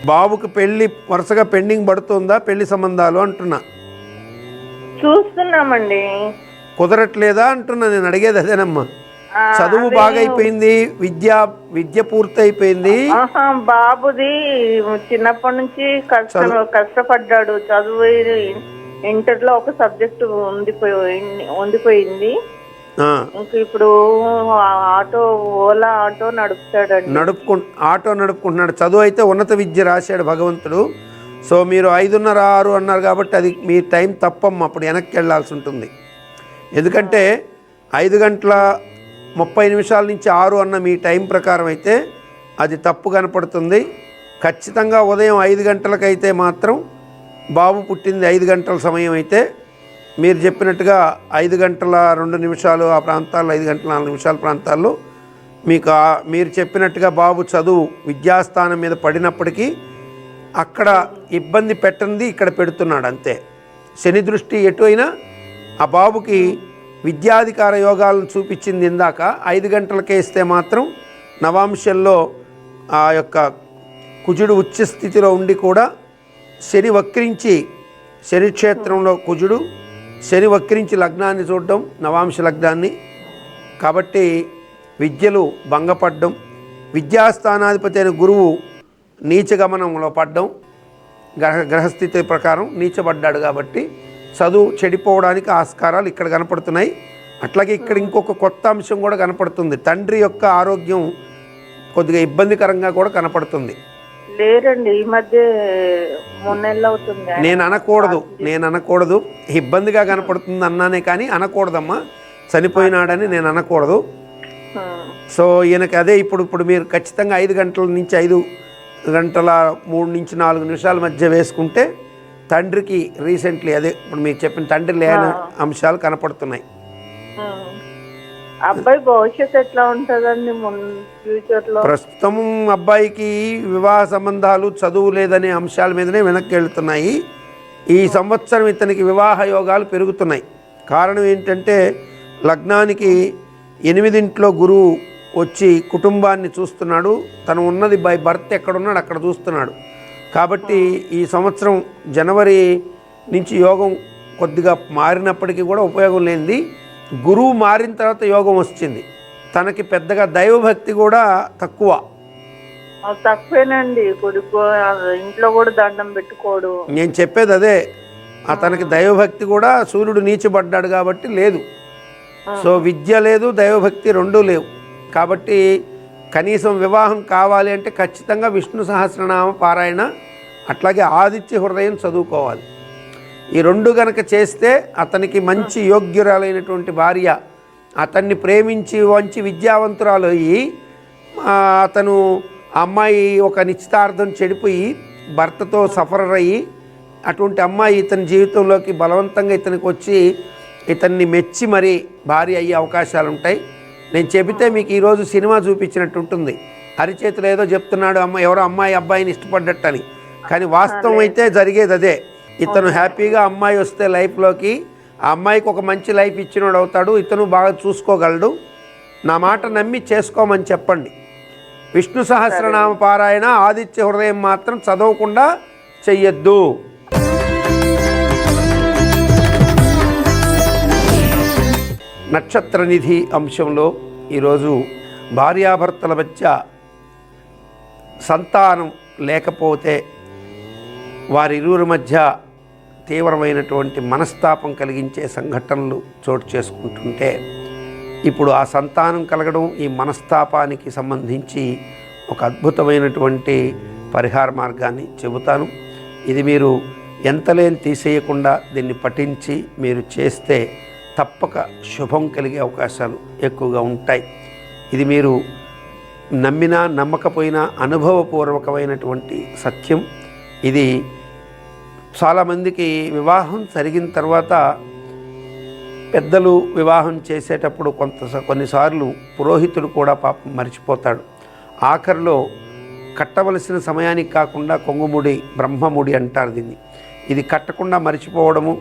బాబుకి పెళ్ళి వరుసగా పెండింగ్ పడుతుందా పెళ్లి సంబంధాలు అంటున్నా? చూస్తున్నామండి. కుదరట్లేదా అంటున్నా, నేను అడిగేది అదేనమ్మా. చదువు బాగా అయిపోయింది, విద్య పూర్తి అయిపోయింది. బాబుది చిన్నప్పటి నుంచి కష్టపడ్డాడు. చదువు ఇంటర్లో ఒక సబ్జెక్టు ఉండిపోయింది. ఇంకా ఇప్పుడు ఓలా ఆటో నడుపుతాడండి. ఆటో నడుపుకుంటున్నాడు. చదువు అయితే ఉన్నత విద్య రాశాడు భగవంతుడు. సో మీరు 5:30, 6 అన్నారు కాబట్టి అది మీ టైం తప్పమ్మ, అప్పుడు వెనక్కి వెళ్ళాల్సి ఉంటుంది. ఎందుకంటే 5:30 నుంచి 6 అన్న మీ టైం ప్రకారం అయితే అది తప్పు కనపడుతుంది. ఖచ్చితంగా ఉదయం 5 గంటలకైతే మాత్రం బాబు పుట్టింది 5 గంటల సమయం అయితే మీరు చెప్పినట్టుగా 5:02 ఆ ప్రాంతాల్లో, 5:04 ప్రాంతాల్లో మీకు మీరు చెప్పినట్టుగా బాబు చదువు విద్యాస్థానం మీద పడినప్పటికీ అక్కడ ఇబ్బంది పెట్టండి, ఇక్కడ పెడుతున్నాడు అంతే. శని దృష్టి ఎటు అయినా ఆ బాబుకి విద్యాధికార యోగాలను చూపించింది. ఇందాక 5 గంటలకే ఇస్తే మాత్రం నవాంశంలో ఆ యొక్క కుజుడు ఉచ్చ స్థితిలో ఉండి కూడా శని వక్రించి, శని క్షేత్రంలో కుజుడు, శని వక్రించి లగ్నాన్ని చూడడం, నవాంశ లగ్నాన్ని. కాబట్టి విద్యలు భంగపడడం, విద్యాస్థానాధిపతి అయిన గురువు నీచగమనంలో పడ్డం, గ్రహస్థితి ప్రకారం నీచబడ్డాడు కాబట్టి చదువు చెడిపోవడానికి ఆస్కారాలు ఇక్కడ కనపడుతున్నాయి. అట్లాగే ఇక్కడ ఇంకొక కొత్త అంశం కూడా కనపడుతుంది. తండ్రి యొక్క ఆరోగ్యం కొద్దిగా ఇబ్బందికరంగా కూడా కనపడుతుంది. లేరండి, ఈ మధ్య 3 నెలలు అవుతుంది. నేను అనకూడదు, ఇబ్బందిగా కనపడుతుంది అన్నానే కానీ అనకూడదమ్మా. చనిపోయినాడని నేను అనకూడదు. సో ఈయనకి అదే ఇప్పుడు మీరు ఖచ్చితంగా 5 గంటల నుంచి 5:03 నుంచి 4 నిమిషాల మధ్య వేసుకుంటే తండ్రికి రీసెంట్లీ అదే ఇప్పుడు మీరు చెప్పిన తండ్రి లేని అంశాలు కనపడుతున్నాయి. అబ్బాయి భవిష్యత్తు ఎట్లా ఉంటుందండి ఫ్యూచర్లో? ప్రస్తుతం అబ్బాయికి వివాహ సంబంధాలు, చదువు లేదనే అంశాల మీదనే వెనక్కి వెళుతున్నాయి. ఈ సంవత్సరం ఇతనికి వివాహ యోగాలు పెరుగుతున్నాయి. కారణం ఏంటంటే లగ్నానికి 8వ గురువు వచ్చి కుటుంబాన్ని చూస్తున్నాడు. తను ఉన్నది బై బర్త్ ఎక్కడున్నాడు అక్కడ చూస్తున్నాడు. కాబట్టి ఈ సంవత్సరం జనవరి నుంచి యోగం కొద్దిగా మారినప్పటికీ కూడా ఉపయోగం లేనిది. గురువు మారిన తర్వాత యోగం వచ్చింది. తనకి పెద్దగా దైవభక్తి కూడా తక్కువేనండి. కొడుకు ఇంట్లో కూడా దండం పెట్టుకోడు. నేను చెప్పేది అదే, అతనికి దైవభక్తి కూడా సూర్యుడు నీచబడ్డాడు కాబట్టి లేదు. సో విద్య లేదు, దైవభక్తి రెండూ లేవు. కాబట్టి కనీసం వివాహం కావాలి అంటే ఖచ్చితంగా విష్ణు సహస్రనామ పారాయణ, అట్లాగే ఆదిత్య హృదయం చదువుకోవాలి. ఈ రెండు గనక చేస్తే అతనికి మంచి యోగ్యురాలైనటువంటి భార్య అతన్ని ప్రేమించి మంచి విద్యావంతురాలు అయ్యి, అతను అమ్మాయి ఒక నిశ్చితార్థం చెడిపోయి భర్తతో సఫర్ అయ్యి, అటువంటి అమ్మాయి ఇతని జీవితంలోకి బలవంతంగా ఇతనికి వచ్చి ఇతన్ని మెచ్చి మరీ భార్య అయ్యే అవకాశాలు ఉంటాయి. నేను చెబితే మీకు ఈరోజు సినిమా చూపించినట్టు ఉంటుంది. అరిచేతులు ఏదో చెప్తున్నాడు ఎవరో అమ్మాయి అబ్బాయిని ఇష్టపడ్డట్టని, కానీ వాస్తవం అయితే జరిగేది అదే. ఇతను హ్యాపీగా అమ్మాయి వస్తే లైఫ్లోకి, ఆ అమ్మాయికి ఒక మంచి లైఫ్ ఇచ్చినోడు అవుతాడు, ఇతను బాగా చూసుకోగలడు. నా మాట నమ్మి చేసుకోమని చెప్పండి. విష్ణు సహస్రనామ పారాయణ ఆదిత్య హృదయం మాత్రం చదవకుండా చెయ్యొద్దు. నక్షత్ర నిధి అంశంలో ఈరోజు భార్యాభర్తల మధ్య సంతానం లేకపోతే వారిరువురి మధ్య తీవ్రమైనటువంటి మనస్తాపం కలిగించే సంఘటనలు చోటు చేసుకుంటుంటే, ఇప్పుడు ఆ సంతానం కలగడం, ఈ మనస్తాపానికి సంబంధించి ఒక అద్భుతమైనటువంటి పరిహార మార్గాన్ని చెబుతాను. ఇది మీరు ఎంతలేని తీసేయకుండా దీన్ని పఠించి మీరు చేస్తే తప్పక శుభం కలిగే అవకాశాలు ఎక్కువగా ఉంటాయి. ఇది మీరు నమ్మినా నమ్మకపోయినా అనుభవపూర్వకమైనటువంటి సత్యం. ఇది చాలామందికి వివాహం జరిగిన తర్వాత పెద్దలు వివాహం చేసేటప్పుడు కొన్నిసార్లు పురోహితుడు కూడా పాపం మర్చిపోతాడు. ఆఖరిలో కట్టవలసిన సమయానికి కాకుండా కొంగుముడి, బ్రహ్మముడి అంటారు దీన్ని. ఇది కట్టకుండా మర్చిపోవడము,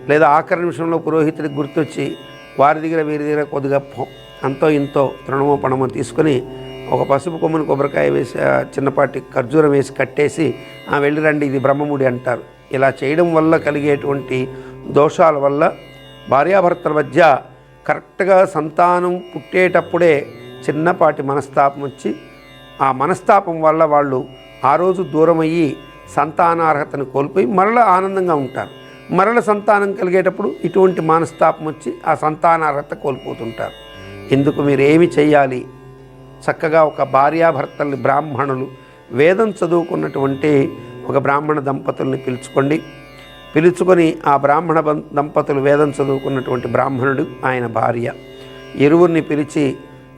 లేదా ఆఖరి నిమిషంలో పురోహితుడికి గుర్తొచ్చి వారి దగ్గర వీరి దగ్గర కొద్దిగా అంతో ఇంతో తృణమో పణమో తీసుకొని ఒక పసుపు కొమ్ముని కొబ్బరికాయ వేసి చిన్నపాటి ఖర్జూరం వేసి కట్టేసి వెళ్ళిరండి, ఇది బ్రహ్మముడి అంటారు. ఇలా చేయడం వల్ల కలిగేటువంటి దోషాల వల్ల భార్యాభర్తల మధ్య కరెక్ట్గా సంతానం పుట్టేటప్పుడే చిన్నపాటి మనస్తాపం వచ్చి, ఆ మనస్తాపం వల్ల వాళ్ళు ఆ రోజు దూరం అయ్యి సంతానార్హతను కోల్పోయి మరల ఆనందంగా ఉంటారు. మరల సంతానం కలిగేటప్పుడు ఇటువంటి మనస్తాపం వచ్చి ఆ సంతానార్హత కోల్పోతుంటారు. ఇందుకు మీరు ఏమి చేయాలి? చక్కగా ఒక భార్యాభర్తల్ని, బ్రాహ్మణులు వేదం చదువుకున్నటువంటి ఒక బ్రాహ్మణ దంపతుల్ని పిలుచుకొని ఆ బ్రాహ్మణ దంపతులు వేదం చదువుకున్నటువంటి బ్రాహ్మణుడు, ఆయన భార్య, ఇరువురిని పిలిచి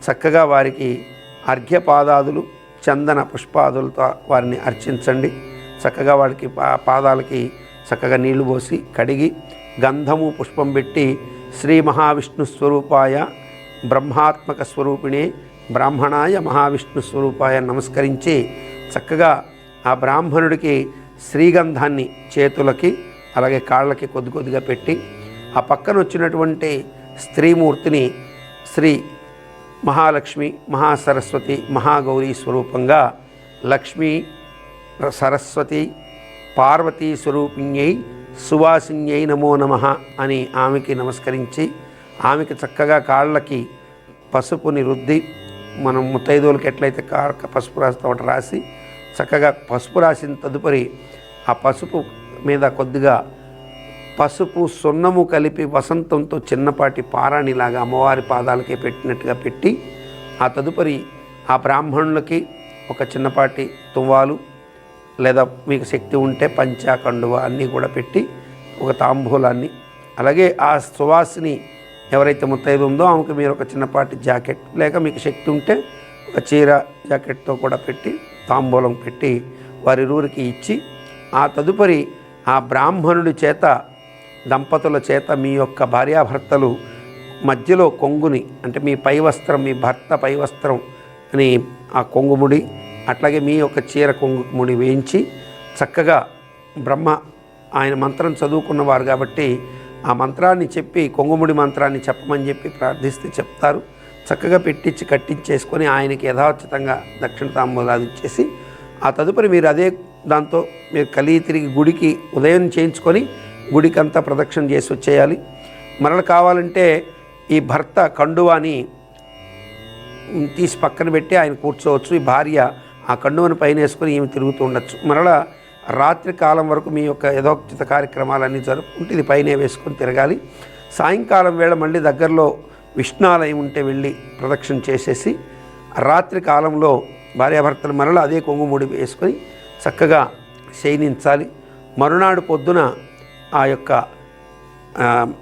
చక్కగా వారికి అర్ఘ్యపాదాదులు, చందన పుష్పాదులతో వారిని అర్చించండి. చక్కగా వారికి పాదాలకి చక్కగా నీళ్లు పోసి కడిగి గంధము పుష్పం పెట్టి శ్రీ మహావిష్ణు స్వరూపాయ బ్రహ్మాత్మక స్వరూపిణే బ్రాహ్మణాయ మహావిష్ణు స్వరూపాయ నమస్కరించి చక్కగా ఆ బ్రాహ్మణుడికి శ్రీగంధాన్ని చేతులకి అలాగే కాళ్ళకి కొద్దిగా పెట్టి, ఆ పక్కన వచ్చినటువంటి స్త్రీమూర్తిని శ్రీ మహాలక్ష్మి, మహాసరస్వతి, మహాగౌరీ స్వరూపంగా లక్ష్మీ సరస్వతి పార్వతీ స్వరూపిణ్యై సువాసిన్యై నమో నమః అని ఆమెకి నమస్కరించి, ఆమెకి చక్కగా కాళ్ళకి పసుపుని రుద్ది, మనం ముత్తైదువులకి ఎట్లయితే పసుపు రాస్తాం అటు రాసి చక్కగా పసుపు రాసిన తదుపరి ఆ పసుపు మీద కొద్దిగా పసుపు సున్నము కలిపి వసంతంతో చిన్నపాటి పారాణిలాగా అమ్మవారి పాదాలకే పెట్టినట్టుగా పెట్టి, ఆ తదుపరి ఆ బ్రాహ్మణులకి ఒక చిన్నపాటి తువ్వాలు లేదా మీకు శక్తి ఉంటే పంచా కండువ అన్నీ కూడా పెట్టి ఒక తాంబూలాన్ని, అలాగే ఆ సువాసిని ఎవరైతే ముత్తైదు ఉందో ఆమెకు మీరు ఒక చిన్నపాటి జాకెట్, లేక మీకు శక్తి ఉంటే ఒక చీర జాకెట్తో కూడా పెట్టి తాంబూలం పెట్టి వారిరువురికి ఇచ్చి, ఆ తదుపరి ఆ బ్రాహ్మణుడి చేత, దంపతుల చేత మీ యొక్క భార్యాభర్తలు మధ్యలో కొంగుని, అంటే మీ పై వస్త్రం, మీ భర్త పై వస్త్రం అని ఆ కొంగుముడి, అట్లాగే మీ యొక్క చీర కొంగుముడి వేయించి చక్కగా ఆయన మంత్రం చదువుకున్నవారు కాబట్టి ఆ మంత్రాన్ని చెప్పి, కొంగుముడి మంత్రాన్ని చెప్పమని చెప్పి ప్రార్థిస్తే చెప్తారు. చక్కగా పెట్టించి కట్టించేసుకొని ఆయనకి యథాచితంగా దక్షిణ తాంబూలాలు ఇచ్చేసి, ఆ తదుపరి మీరు అదే దాంతో మీరు తిరిగి గుడికి ఉదయం చేయించుకొని గుడికంతా ప్రదక్షిణ చేసి వచ్చేయాలి. మరల కావాలంటే ఈ భర్త కండువాని తీసి పక్కన పెట్టి ఆయన కూర్చోవచ్చు, ఈ భార్య ఆ కండువని పైన వేసుకొని ఈమె తిరుగుతూ ఉండొచ్చు. మరలా రాత్రి కాలం వరకు మీ యొక్క యథోక్తిత కార్యక్రమాలన్నీ జరుపుకుంటూ ఇది పైనే వేసుకొని తిరగాలి. సాయంకాలం వేళ మళ్ళీ దగ్గరలో విష్ణాలయం ఉంటే వెళ్ళి ప్రదక్షిణ చేసేసి రాత్రి కాలంలో భార్యాభర్తలు మరలా అదే కొంగుముడి వేసుకొని చక్కగా శయనించాలి. మరునాడు పొద్దున ఆ యొక్క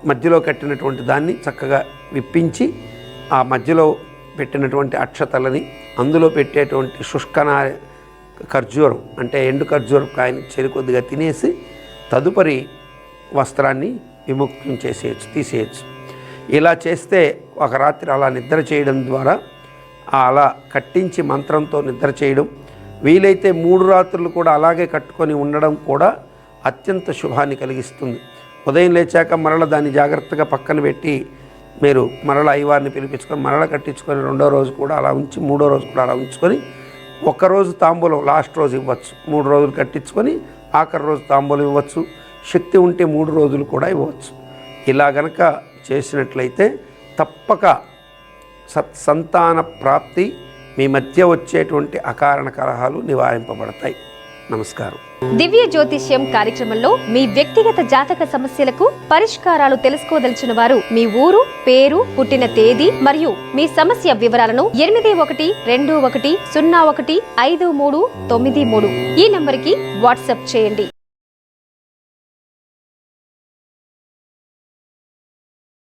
మధ్యలో కట్టినటువంటి దాన్ని చక్కగా విప్పించి ఆ మధ్యలో పెట్టినటువంటి అక్షతలని అందులో పెట్టేటువంటి ఖర్జూరం అంటే ఎండు ఖర్జూరం కాయని చెరి కొద్దిగా తినేసి తదుపరి వస్త్రాన్ని విముక్తం తీసేయచ్చు. ఇలా చేస్తే ఒక రాత్రి అలా నిద్ర చేయడం ద్వారా అలా కట్టించి మంత్రంతో నిద్ర చేయడం, వీలైతే 3 రాత్రులు కూడా అలాగే కట్టుకొని ఉండడం కూడా అత్యంత శుభాన్ని కలిగిస్తుంది. ఉదయం లేచాక మరల దాన్ని జాగ్రత్తగా పక్కన పెట్టి మీరు మరల అయ్యవారిని పిలిపించుకొని మరల కట్టించుకొని 2వ రోజు కూడా అలా ఉంచి 3వ రోజు కూడా అలా ఉంచుకొని ఒక్కరోజు తాంబూలం లాస్ట్ రోజు ఇవ్వచ్చు. 3 రోజులు కట్టించుకొని ఆఖరి రోజు తాంబూలం ఇవ్వచ్చు. శక్తి ఉంటే 3 రోజులు కూడా ఇవ్వచ్చు. ఇలా గనక చేసినట్లయితే తప్పక సత్సంతాన ప్రాప్తి, మీ మధ్య వచ్చేటువంటి అకారణ కలహాలు నివారింపబడతాయి. నమస్కారం. దివ్య జ్యోతిష్యం కార్యక్రమంలో మీ వ్యక్తిగత జాతక సమస్యలకు పరిష్కారాలు తెలుసుకోదలిచిన వారు మీ ఊరు, పేరు, పుట్టిన తేదీ మరియు మీ సమస్య వివరాలను 8121015393 ఈ నంబర్కి వాట్సాప్ చేయండి.